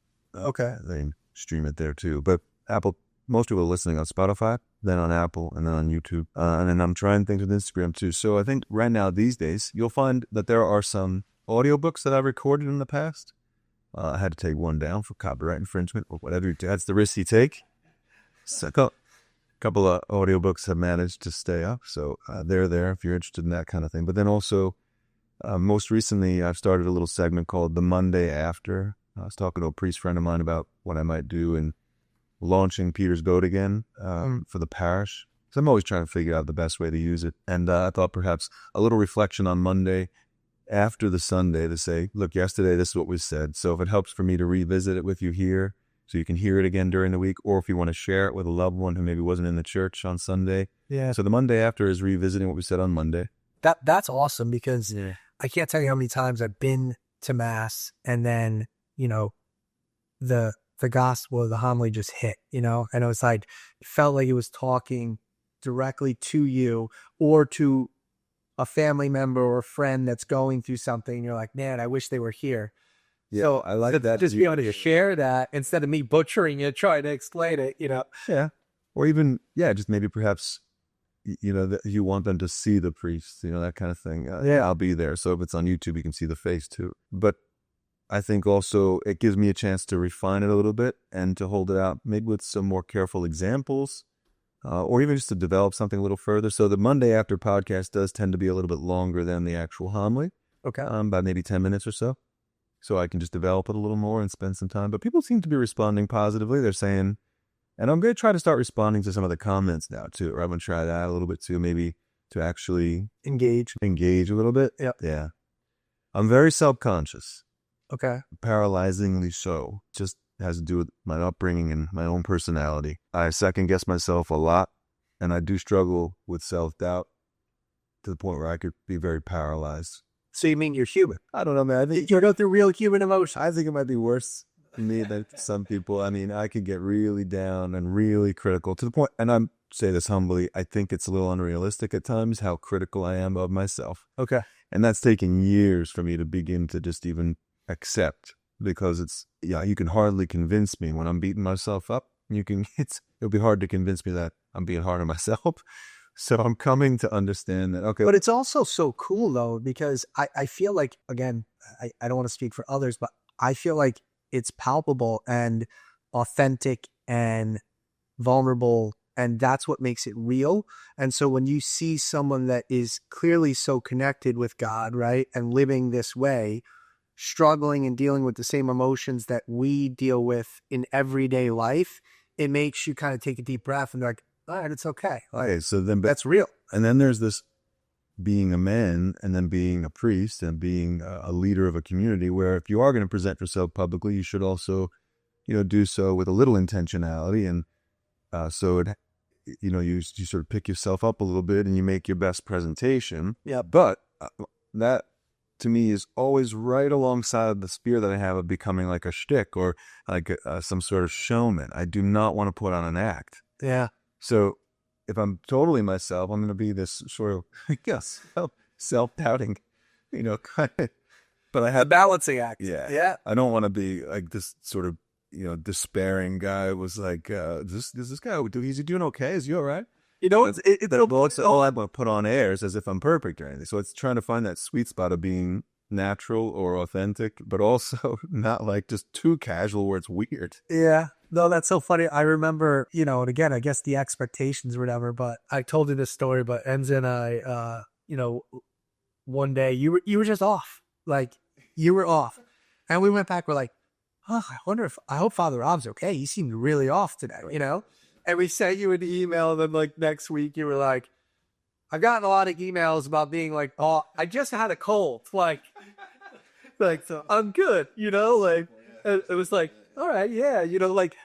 stream it there too. But Apple, most people are listening on Spotify, then on Apple, and then on YouTube. And then I'm trying things with Instagram too. So I think right now, these days, you'll find that there are some audiobooks that I've recorded in the past. I had to take one down for copyright infringement or whatever. That's the risk you take. So a couple of audiobooks have managed to stay up. So they're there if you're interested in that kind of thing. But then also, most recently, I've started a little segment called The Monday After. I was talking to a priest friend of mine about what I might do in launching Peter's Boat again for the parish. So I'm always trying to figure out the best way to use it. And I thought perhaps a little reflection on Monday after the Sunday to say, look, yesterday this is what was said. So if it helps for me to revisit it with you here so you can hear it again during the week, or if you want to share it with a loved one who maybe wasn't in the church on Sunday. Yeah. So the Monday after is revisiting what we said on Monday. That's awesome because I can't tell you how many times I've been to Mass and then, the gospel or the homily just hit, and it was like, it felt like it was talking directly to you or to a family member or a friend that's going through something. You're like, man, I wish they were here. Yeah, so I like that. Just be able to share that instead of me butchering it, trying to explain it, Yeah. Or even, just maybe perhaps, that you want them to see the priest, that kind of thing. I'll be there. So if it's on YouTube, you can see the face too. But I think also it gives me a chance to refine it a little bit and to hold it out maybe with some more careful examples or even just to develop something a little further. So the Monday After podcast does tend to be a little bit longer than the actual homily. Okay. About maybe 10 minutes or so. So I can just develop it a little more and spend some time. But people seem to be responding positively. They're saying, and I'm going to try to start responding to some of the comments now too. Or I'm going to try that a little bit too, maybe to actually engage a little bit. Yep. Yeah. I'm very self-conscious. Okay. Paralyzingly so. Just has to do with my upbringing and my own personality. I second guess myself a lot, and I do struggle with self-doubt to the point where I could be very paralyzed. So you mean you're human? I don't know, man. I think you're going through real human emotion. I think it might be worse for me than some people. I mean, I could get really down and really critical to the point, and I say this humbly, I think it's a little unrealistic at times how critical I am of myself. Okay. And that's taken years for me to begin to just even accept, because it's, you can hardly convince me when I'm beating myself up. It'll be hard to convince me that I'm being hard on myself. So I'm coming to understand that, okay. But it's also so cool though, because I feel like, again, I don't want to speak for others, but I feel like it's palpable and authentic and vulnerable, and that's what makes it real. And so when you see someone that is clearly so connected with God, right, and living this way, struggling and dealing with the same emotions that we deal with in everyday life, it makes you kind of take a deep breath and be like, all right, it's okay. Okay, so then that's real. And then there's this being a man and then being a priest and being a leader of a community where if you are going to present yourself publicly, you should also, do so with a little intentionality. And so it, you sort of pick yourself up a little bit and you make your best presentation. Yeah. But that to me is always right alongside the spear that I have of becoming like a shtick or like some sort of showman. I do not want to put on an act. Yeah. So if I'm totally myself, I'm going to be this sort of, self-doubting, kind of, but I have a balancing act. Yeah. Yeah. I don't want to be like this sort of, despairing guy who was like, is this guy, is he doing okay? Is he all right? I'm going to put on airs as if I'm perfect or anything. So it's trying to find that sweet spot of being natural or authentic, but also not like just too casual where it's weird. Yeah. No, that's so funny. I remember, and again, I guess the expectations or whatever, but I told you this story, but Enzo and I, one day you were just off. Like you were off. And we went back, we're like, oh, I hope Father Rob's okay. He seemed really off today, And we sent you an email, and then like next week you were like, I've gotten a lot of emails about being like, oh, I just had a cold. Like so I'm good, it was like, all right, yeah,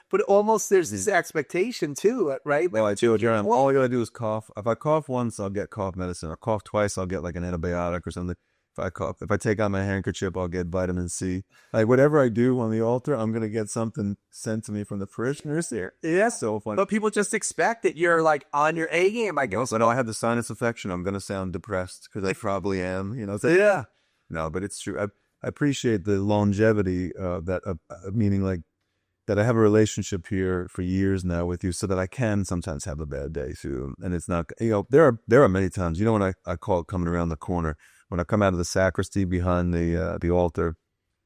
but almost there's this expectation too, right? Well, I do, Jeremy. All I gotta do is cough. If I cough once, I'll get cough medicine. Or cough twice, I'll get like an antibiotic or something. If I take out my handkerchief, I'll get vitamin C. Like whatever I do on the altar, I'm gonna get something sent to me from the parishioners here. Yeah, so fun. But people just expect that you're like on your A game. I guess. I know I have the sinus infection. I'm gonna sound depressed because I probably am. Yeah. No, but it's true. I appreciate the longevity meaning like that I have a relationship here for years now with you, so that I can sometimes have a bad day too. And it's not, there are many times, when I call it coming around the corner, when I come out of the sacristy behind the altar,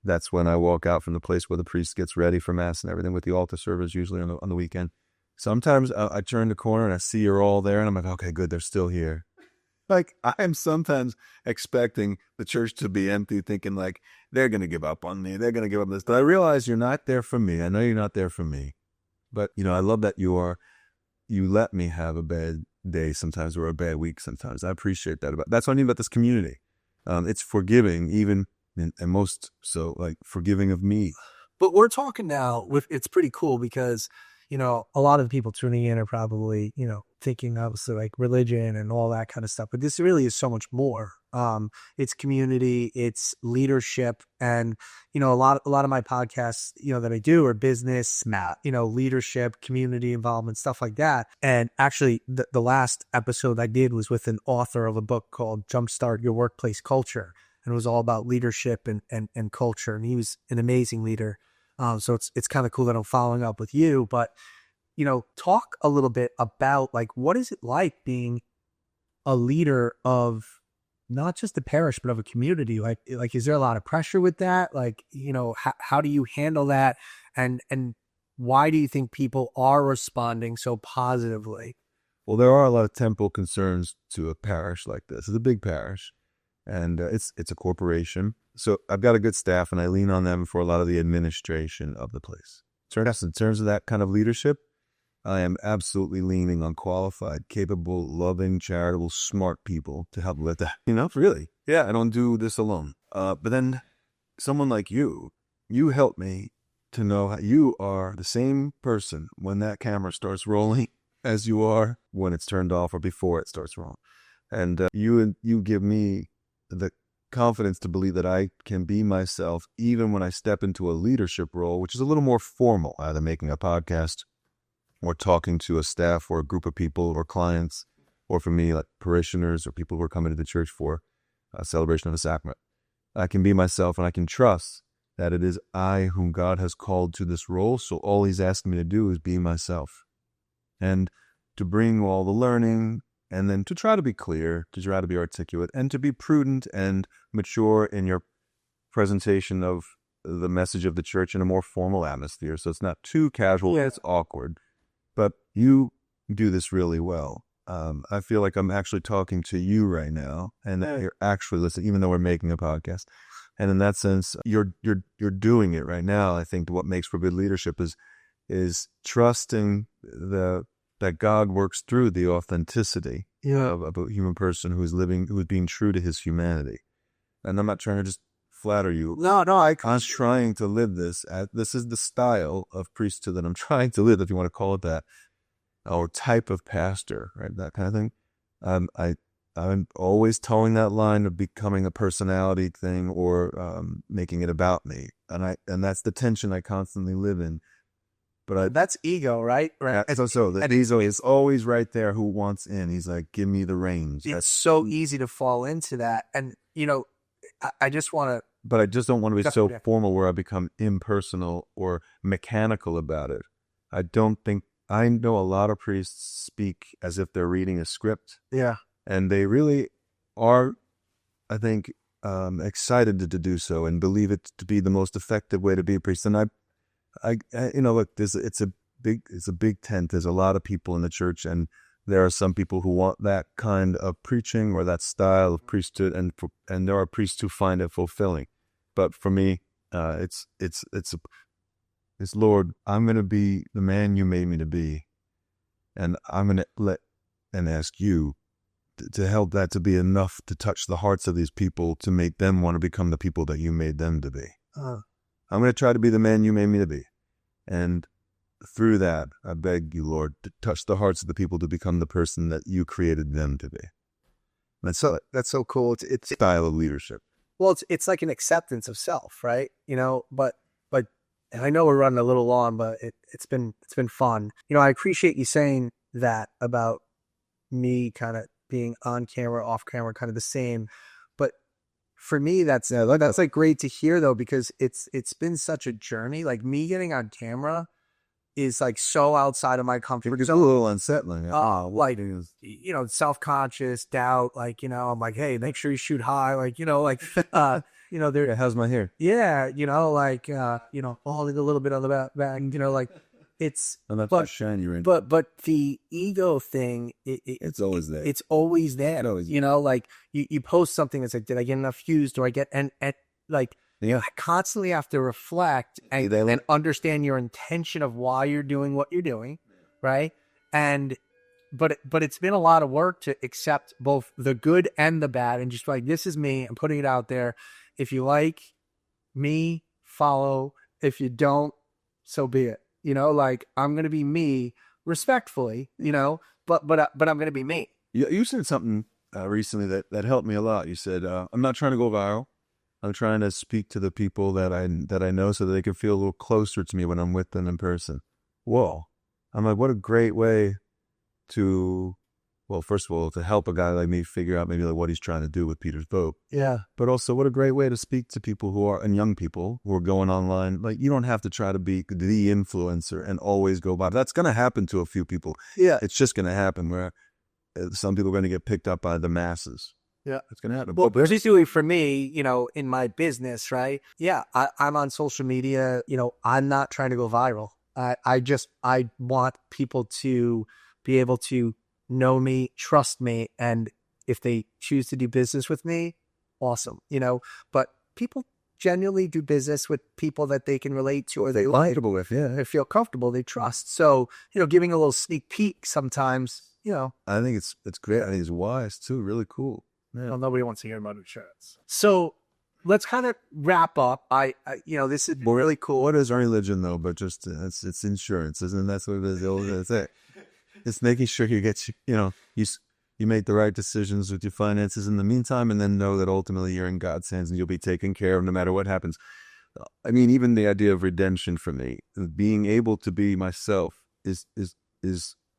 that's when I walk out from the place where the priest gets ready for Mass and everything with the altar service, usually on the weekend. Sometimes I turn the corner and I see you're all there, and I'm like, okay, good, they're still here. Like, I am sometimes expecting the church to be empty, thinking like, they're going to give up on me. They're going to give up this. But I realize you're not there for me. I know you're not there for me. But, I love that you let me have a bad day sometimes or a bad week sometimes. I appreciate that. That's what I mean about this community. It's forgiving, even, and most so, like, forgiving of me. But we're talking now it's pretty cool because, a lot of the people tuning in are probably, thinking obviously like religion and all that kind of stuff. But this really is so much more. It's community, it's leadership. And, a lot of my podcasts, that I do are business, leadership, community involvement, stuff like that. And actually the last episode I did was with an author of a book called Jumpstart Your Workplace Culture. And it was all about leadership and culture. And he was an amazing leader. So it's kind of cool that I'm following up with you, but, talk a little bit about like, what is it like being a leader of not just the parish, but of a community? Like, is there a lot of pressure with that? Like, how do you handle that? And why do you think people are responding so positively? Well, there are a lot of temporal concerns to a parish like this. It's a big parish, and it's a corporation. So I've got a good staff, and I lean on them for a lot of the administration of the place. So in terms of that kind of leadership, I am absolutely leaning on qualified, capable, loving, charitable, smart people to help with that. Really. Yeah, I don't do this alone. But then someone like you help me to know how you are the same person when that camera starts rolling as you are when it's turned off or before it starts rolling. And you give me the confidence to believe that I can be myself even when I step into a leadership role, which is a little more formal, either making a podcast or talking to a staff or a group of people or clients, or for me, like parishioners or people who are coming to the church for a celebration of a sacrament. I can be myself, and I can trust that it is I whom God has called to this role. So all he's asking me to do is be myself and to bring all the learning, and then to try to be clear, to try to be articulate, and to be prudent and mature in your presentation of the message of the church in a more formal atmosphere. So it's not too casual, it's awkward. But you do this really well. I feel like I'm actually talking to you right now, and that you're actually listening, even though we're making a podcast. And in that sense, you're doing it right now. I think what makes for good leadership is trusting that God works through the authenticity of a human person who is being true to his humanity. And I'm not trying to just flatter you. No, I'm trying to live this. This is the style of priesthood that I'm trying to live, if you want to call it that, or type of pastor, right? That kind of thing. I'm always towing that line of becoming a personality thing or making it about me, and that's the tension I constantly live in. But that's ego, right? Right. So the ego is always right there. Who wants in? He's like, give me the reins. It's so easy to fall into that, and I just want to. But I just don't want to be so formal where I become impersonal or mechanical about it. I know a lot of priests speak as if they're reading a script. Yeah. And they really are, I think, excited to do so and believe it to be the most effective way to be a priest. And I look, it's a big tent. There's a lot of people in the church, and there are some people who want that kind of preaching or that style of priesthood, and there are priests who find it fulfilling. But for me, it's Lord, I'm going to be the man you made me to be, and I'm going to let and ask you to help that to be enough to touch the hearts of these people, to make them want to become the people that you made them to be. I'm going to try to be the man you made me to be, and through that, I beg you, Lord, to touch the hearts of the people to become the person that you created them to be. That's so cool. It's style of leadership. Well, it's like an acceptance of self, right? But and I know we're running a little long, but it's been fun. I appreciate you saying that about me kind of being on camera, off camera, kind of the same. But for me, that's like great to hear though, because it's been such a journey. Like me getting on camera is like so outside of my comfort It's a zone. little unsettling. Like, self-conscious, doubt, like, I'm like, hey, make sure you shoot high. Like, there, how's my hair? yeah, holding a little bit on the back, like it's, And that's but, how shiny you're in. but the ego thing, It's always there. it's always there. It's always Like you post something that's like, did I get enough views? Do I get, and like, Yeah. I constantly have to reflect and understand your intention of why you're doing what you're doing. Right. But it's been a lot of work to accept both the good and the bad and just like, this is me. I'm putting it out there. If you like me, follow. If you don't, so be it. Like I'm going to be me respectfully, but I'm going to be me. You said something recently that helped me a lot. You said, I'm not trying to go viral. I'm trying to speak to the people that I know so that they can feel a little closer to me when I'm with them in person. Whoa. I'm like, what a great way to, well, first of all, to help a guy like me figure out maybe like what he's trying to do with Peter's boat. Yeah. But also what a great way to speak to people and young people who are going online. Like you don't have to try to be the influencer and always go by. That's going to happen to a few people. Yeah. It's just going to happen where some people are going to get picked up by the masses. Yeah. It's going to happen. Well, particularly for me, in my business, right? Yeah. I'm on social media. I'm not trying to go viral. I want people to be able to know me, trust me. And if they choose to do business with me, awesome. But people genuinely do business with people that they can relate to or they like. With, yeah. They feel comfortable, they trust. So, giving a little sneak peek sometimes, I think it's great. I think it's wise too. Really cool. Yeah. Well, nobody wants to hear about insurance. So let's kind of wrap up. This is really cool. What is our religion though? But just it's insurance, isn't it? That's what it is. That's it. It's making sure you get you make the right decisions with your finances in the meantime, and then know that ultimately you're in God's hands and you'll be taken care of no matter what happens. I mean, even the idea of redemption for me, being able to be myself is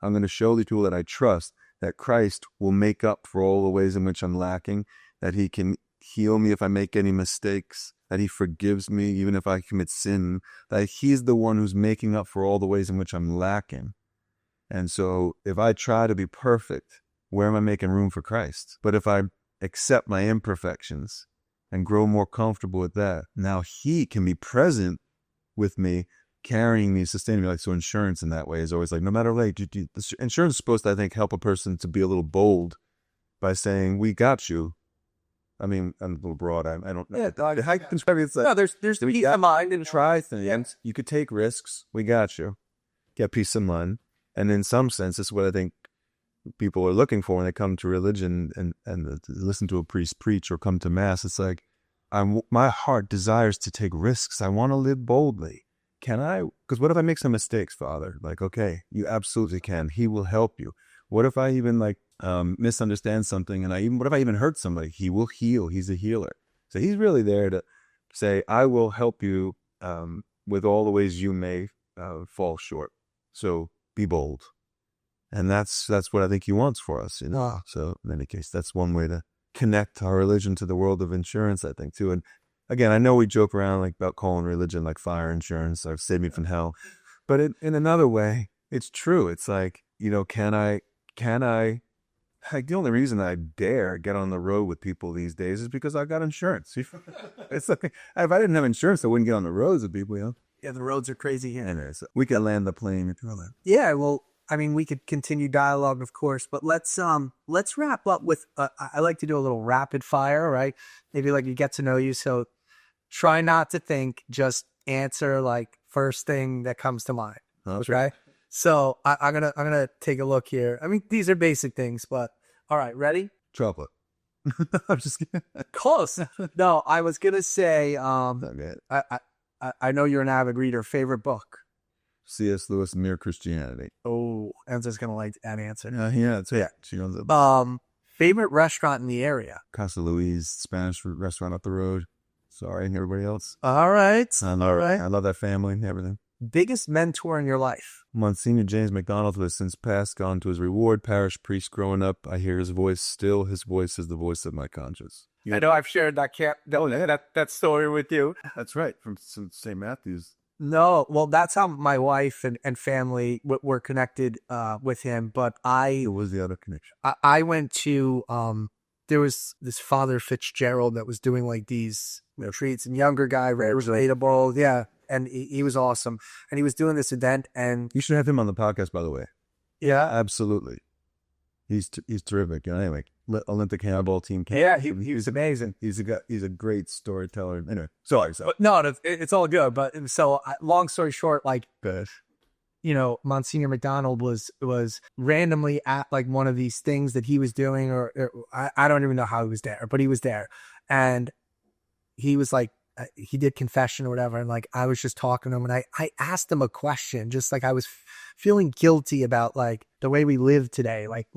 I'm going to show the people that I trust that Christ will make up for all the ways in which I'm lacking, that he can heal me if I make any mistakes, that he forgives me even if I commit sin, that he's the one who's making up for all the ways in which I'm lacking. And so if I try to be perfect, where am I making room for Christ? But if I accept my imperfections and grow more comfortable with that, now he can be present with me, carrying me, sustaining me. Like, so insurance in that way is always like, no matter what, insurance is supposed to, I think, help a person to be a little bold by saying, we got you. I mean, I'm a little broad. I don't know. Yeah, How can I mean, it's like, no, there's peace of mind and try things. Yeah. You could take risks. We got you. Get peace of mind. And in some sense, it's what I think people are looking for when they come to religion and listen to a priest preach or come to mass. It's like, my heart desires to take risks. I want to live boldly. Can I? Because what if I make some mistakes, Father? Like, okay, you absolutely can. He will help you. What if I even misunderstand something what if I even hurt somebody? He will heal. He's a healer. So he's really there to say, I will help you with all the ways you may fall short. So be bold. And that's what I think he wants for us. So in any case, that's one way to connect our religion to the world of insurance, I think, too. And again, I know we joke around about calling religion like fire insurance or save me from hell. But in another way, it's true. It's like, can I, like, the only reason I dare get on the road with people these days is because I got insurance. It's like, if I didn't have insurance, I wouldn't get on the roads with people, Yeah, the roads are crazy here. Anyway, so we can land the plane. Yeah, well, I mean, we could continue dialogue, of course, but let's wrap up with, I like to do a little rapid fire, right? Maybe like you get to know you. So try not to think, just answer like first thing that comes to mind. Okay. Right? So I'm gonna take a look here. I mean, these are basic things, but all right, ready? Chocolate. I'm just kidding. Close. No, I was gonna say, Okay. I know you're an avid reader. Favorite book? C.S. Lewis, Mere Christianity. Oh, Enzo's gonna like that answer. Yeah. So yeah, she owns it. Favorite restaurant in the area? Casa Luis, Spanish restaurant up the road. Sorry, everybody else. All right. I love that family and everything. Biggest mentor in your life? Monsignor James McDonald, who has since passed, gone to his reward. Parish priest growing up. I hear his voice still. His voice is the voice of my conscience. I know I've shared that story with you. That's right, from St. Matthew's. No, well, that's how my wife and family were connected with him. But It was the other connection. I went to there was this Father Fitzgerald that was doing like these retreats, and younger guy, very relatable, yeah, and he was awesome, and he was doing this event, and You should have him on the podcast, by the way. yeah, Absolutely. He's terrific. Anyway, Olympic handball team. yeah, he was amazing. He's a great storyteller. Anyway, sorry. But no, it's all good. But so, long story short, like, Good. Monsignor McDonald was randomly at like one of these things that he was doing, or I don't even know how he was there, but he was there, and he was like, he did confession or whatever, and like I was just talking to him, and I asked him a question, just like I was feeling guilty about like the way we live today, like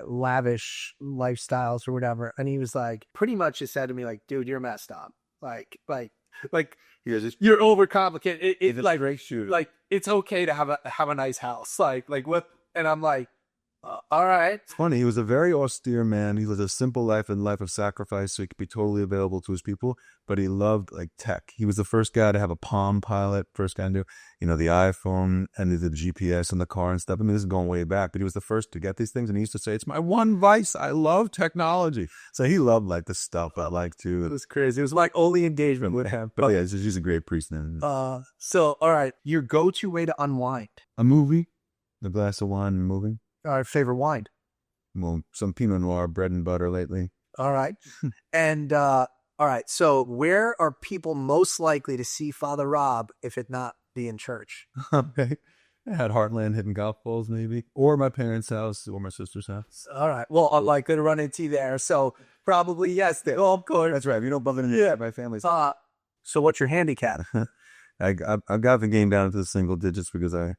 lavish lifestyles or whatever, and he was like, pretty much just said to me like, dude, you're messed up, like you're overcomplicated. It's like great shooter. like it's okay to have a nice house, like what, and I'm like, all right. It's funny. He was a very austere man. He lived a simple life and life of sacrifice, so he could be totally available to his people. But he loved like tech. He was the first guy to have a Palm Pilot. First guy to do, the iPhone and the GPS in the car and stuff. I mean, this is going way back, but he was the first to get these things. And he used to say, "It's my one vice. I love technology." So he loved like the stuff I like too. It was crazy. It was like only engagement with him. But yeah, he's a great priest now. So all right, your go-to way to unwind? A movie, a glass of wine, and moving. Our favorite wine? Well, some Pinot Noir, bread and butter lately. All right. And all right, so where are people most likely to see Father Rob if it not be in church? Okay. I had Heartland hitting golf balls maybe, or my parents' house, or my sister's house. All right. Well, I'm like going to run into you there, so probably yes. Oh, of course. That's right. If you don't bump into my family's. So what's your handicap? I got the game down to the single digits because I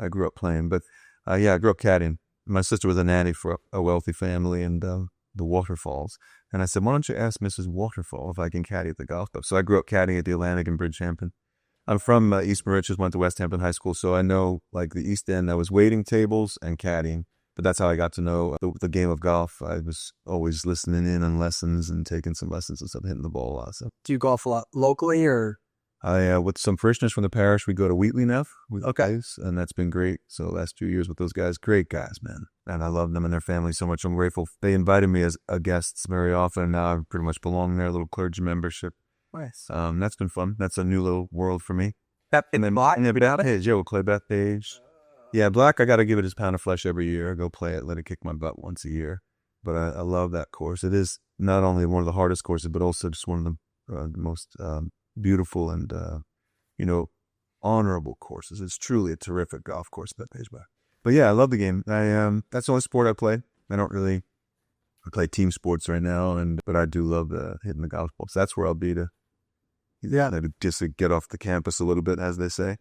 grew up playing, but I grew up caddying. My sister was a nanny for a wealthy family in the Waterfalls, and I said, "Why don't you ask Mrs. Waterfall if I can caddy at the golf club?" So I grew up caddying at the Atlantic in Bridgehampton. I'm from East Mauritius, went to West Hampton High School, so I know like the East End. I was waiting tables and caddying, but that's how I got to know the game of golf. I was always listening in on lessons and taking some lessons and stuff, hitting the ball a lot. So. Do you golf a lot locally or? With some parishioners from the parish, we go to Wheatley now with guys, and that's been great. So last 2 years with those guys, great guys, man. And I love them and their family so much. I'm grateful. They invited me as a guest very often, and now I pretty much belong there, a little clergy membership. Nice. That's been fun. That's a new little world for me. And then Black? Bethpage, we'll play Bethpage. Yeah, Black, I got to give it his pound of flesh every year. I go play it, let it kick my butt once a year. But I love that course. It is not only one of the hardest courses, but also just one of the most beautiful and honorable courses. It's truly a terrific golf course, Bethpage Black. But yeah, I love the game. That's the only sport I play. I play team sports right now, but I do love hitting the golf balls. That's where I'll be to just to get off the campus a little bit, as they say.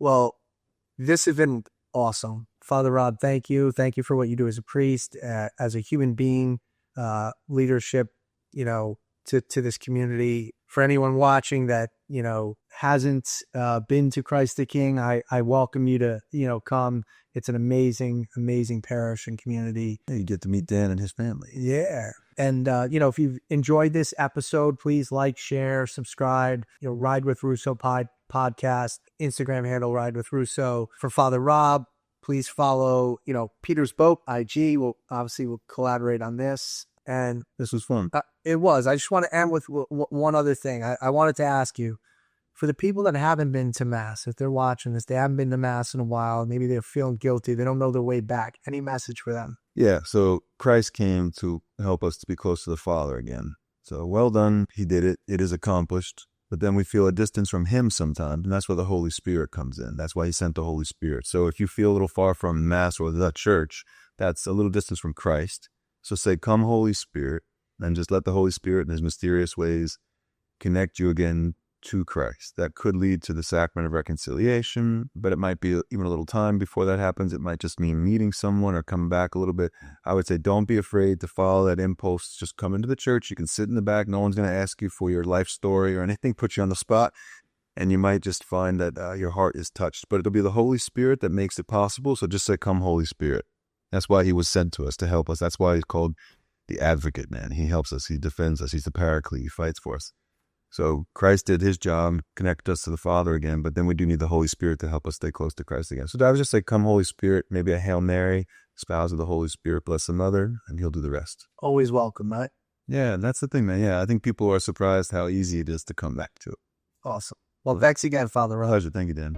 Well, this has been awesome. Father Rob, thank you. Thank you for what you do as a priest, as a human being, leadership, to this community. For anyone watching that, hasn't been to Christ the King, I welcome you to, come. It's an amazing, amazing parish and community. Yeah, you get to meet Dan and his family. Yeah. And, if you've enjoyed this episode, please like, share, subscribe, Ride with Russo podcast, Instagram handle Ride with Russo. For Father Rob, please follow, Peter's Boat, IG. We'll collaborate on this. And this was fun. It was. I just want to end with one other thing. I wanted to ask you, for the people that haven't been to Mass, if they're watching this, they haven't been to Mass in a while, maybe they're feeling guilty, they don't know their way back. Any message for them? Yeah, so Christ came to help us to be close to the Father again. So well done, he did it. It is accomplished. But then we feel a distance from him sometimes, and that's where the Holy Spirit comes in. That's why he sent the Holy Spirit. So if you feel a little far from Mass or the church, that's a little distance from Christ. So say, "Come, Holy Spirit," and just let the Holy Spirit in his mysterious ways connect you again to Christ. That could lead to the sacrament of reconciliation, but it might be even a little time before that happens. It might just mean meeting someone or coming back a little bit. I would say don't be afraid to follow that impulse. Just come into the church. You can sit in the back. No one's going to ask you for your life story or anything, put you on the spot. And you might just find that your heart is touched. But it'll be the Holy Spirit that makes it possible. So just say, "Come, Holy Spirit." That's why he was sent to us, to help us. That's why he's called the advocate, man. He helps us. He defends us. He's the paraclete. He fights for us. So Christ did his job, connect us to the Father again, but then we do need the Holy Spirit to help us stay close to Christ again. So I would just say, come Holy Spirit, maybe a Hail Mary, spouse of the Holy Spirit, bless the mother, and he'll do the rest. Always welcome, right? Yeah, that's the thing, man. Yeah, I think people are surprised how easy it is to come back to it. Awesome. Well, thanks again, Father Rob. Pleasure. Thank you, Dan.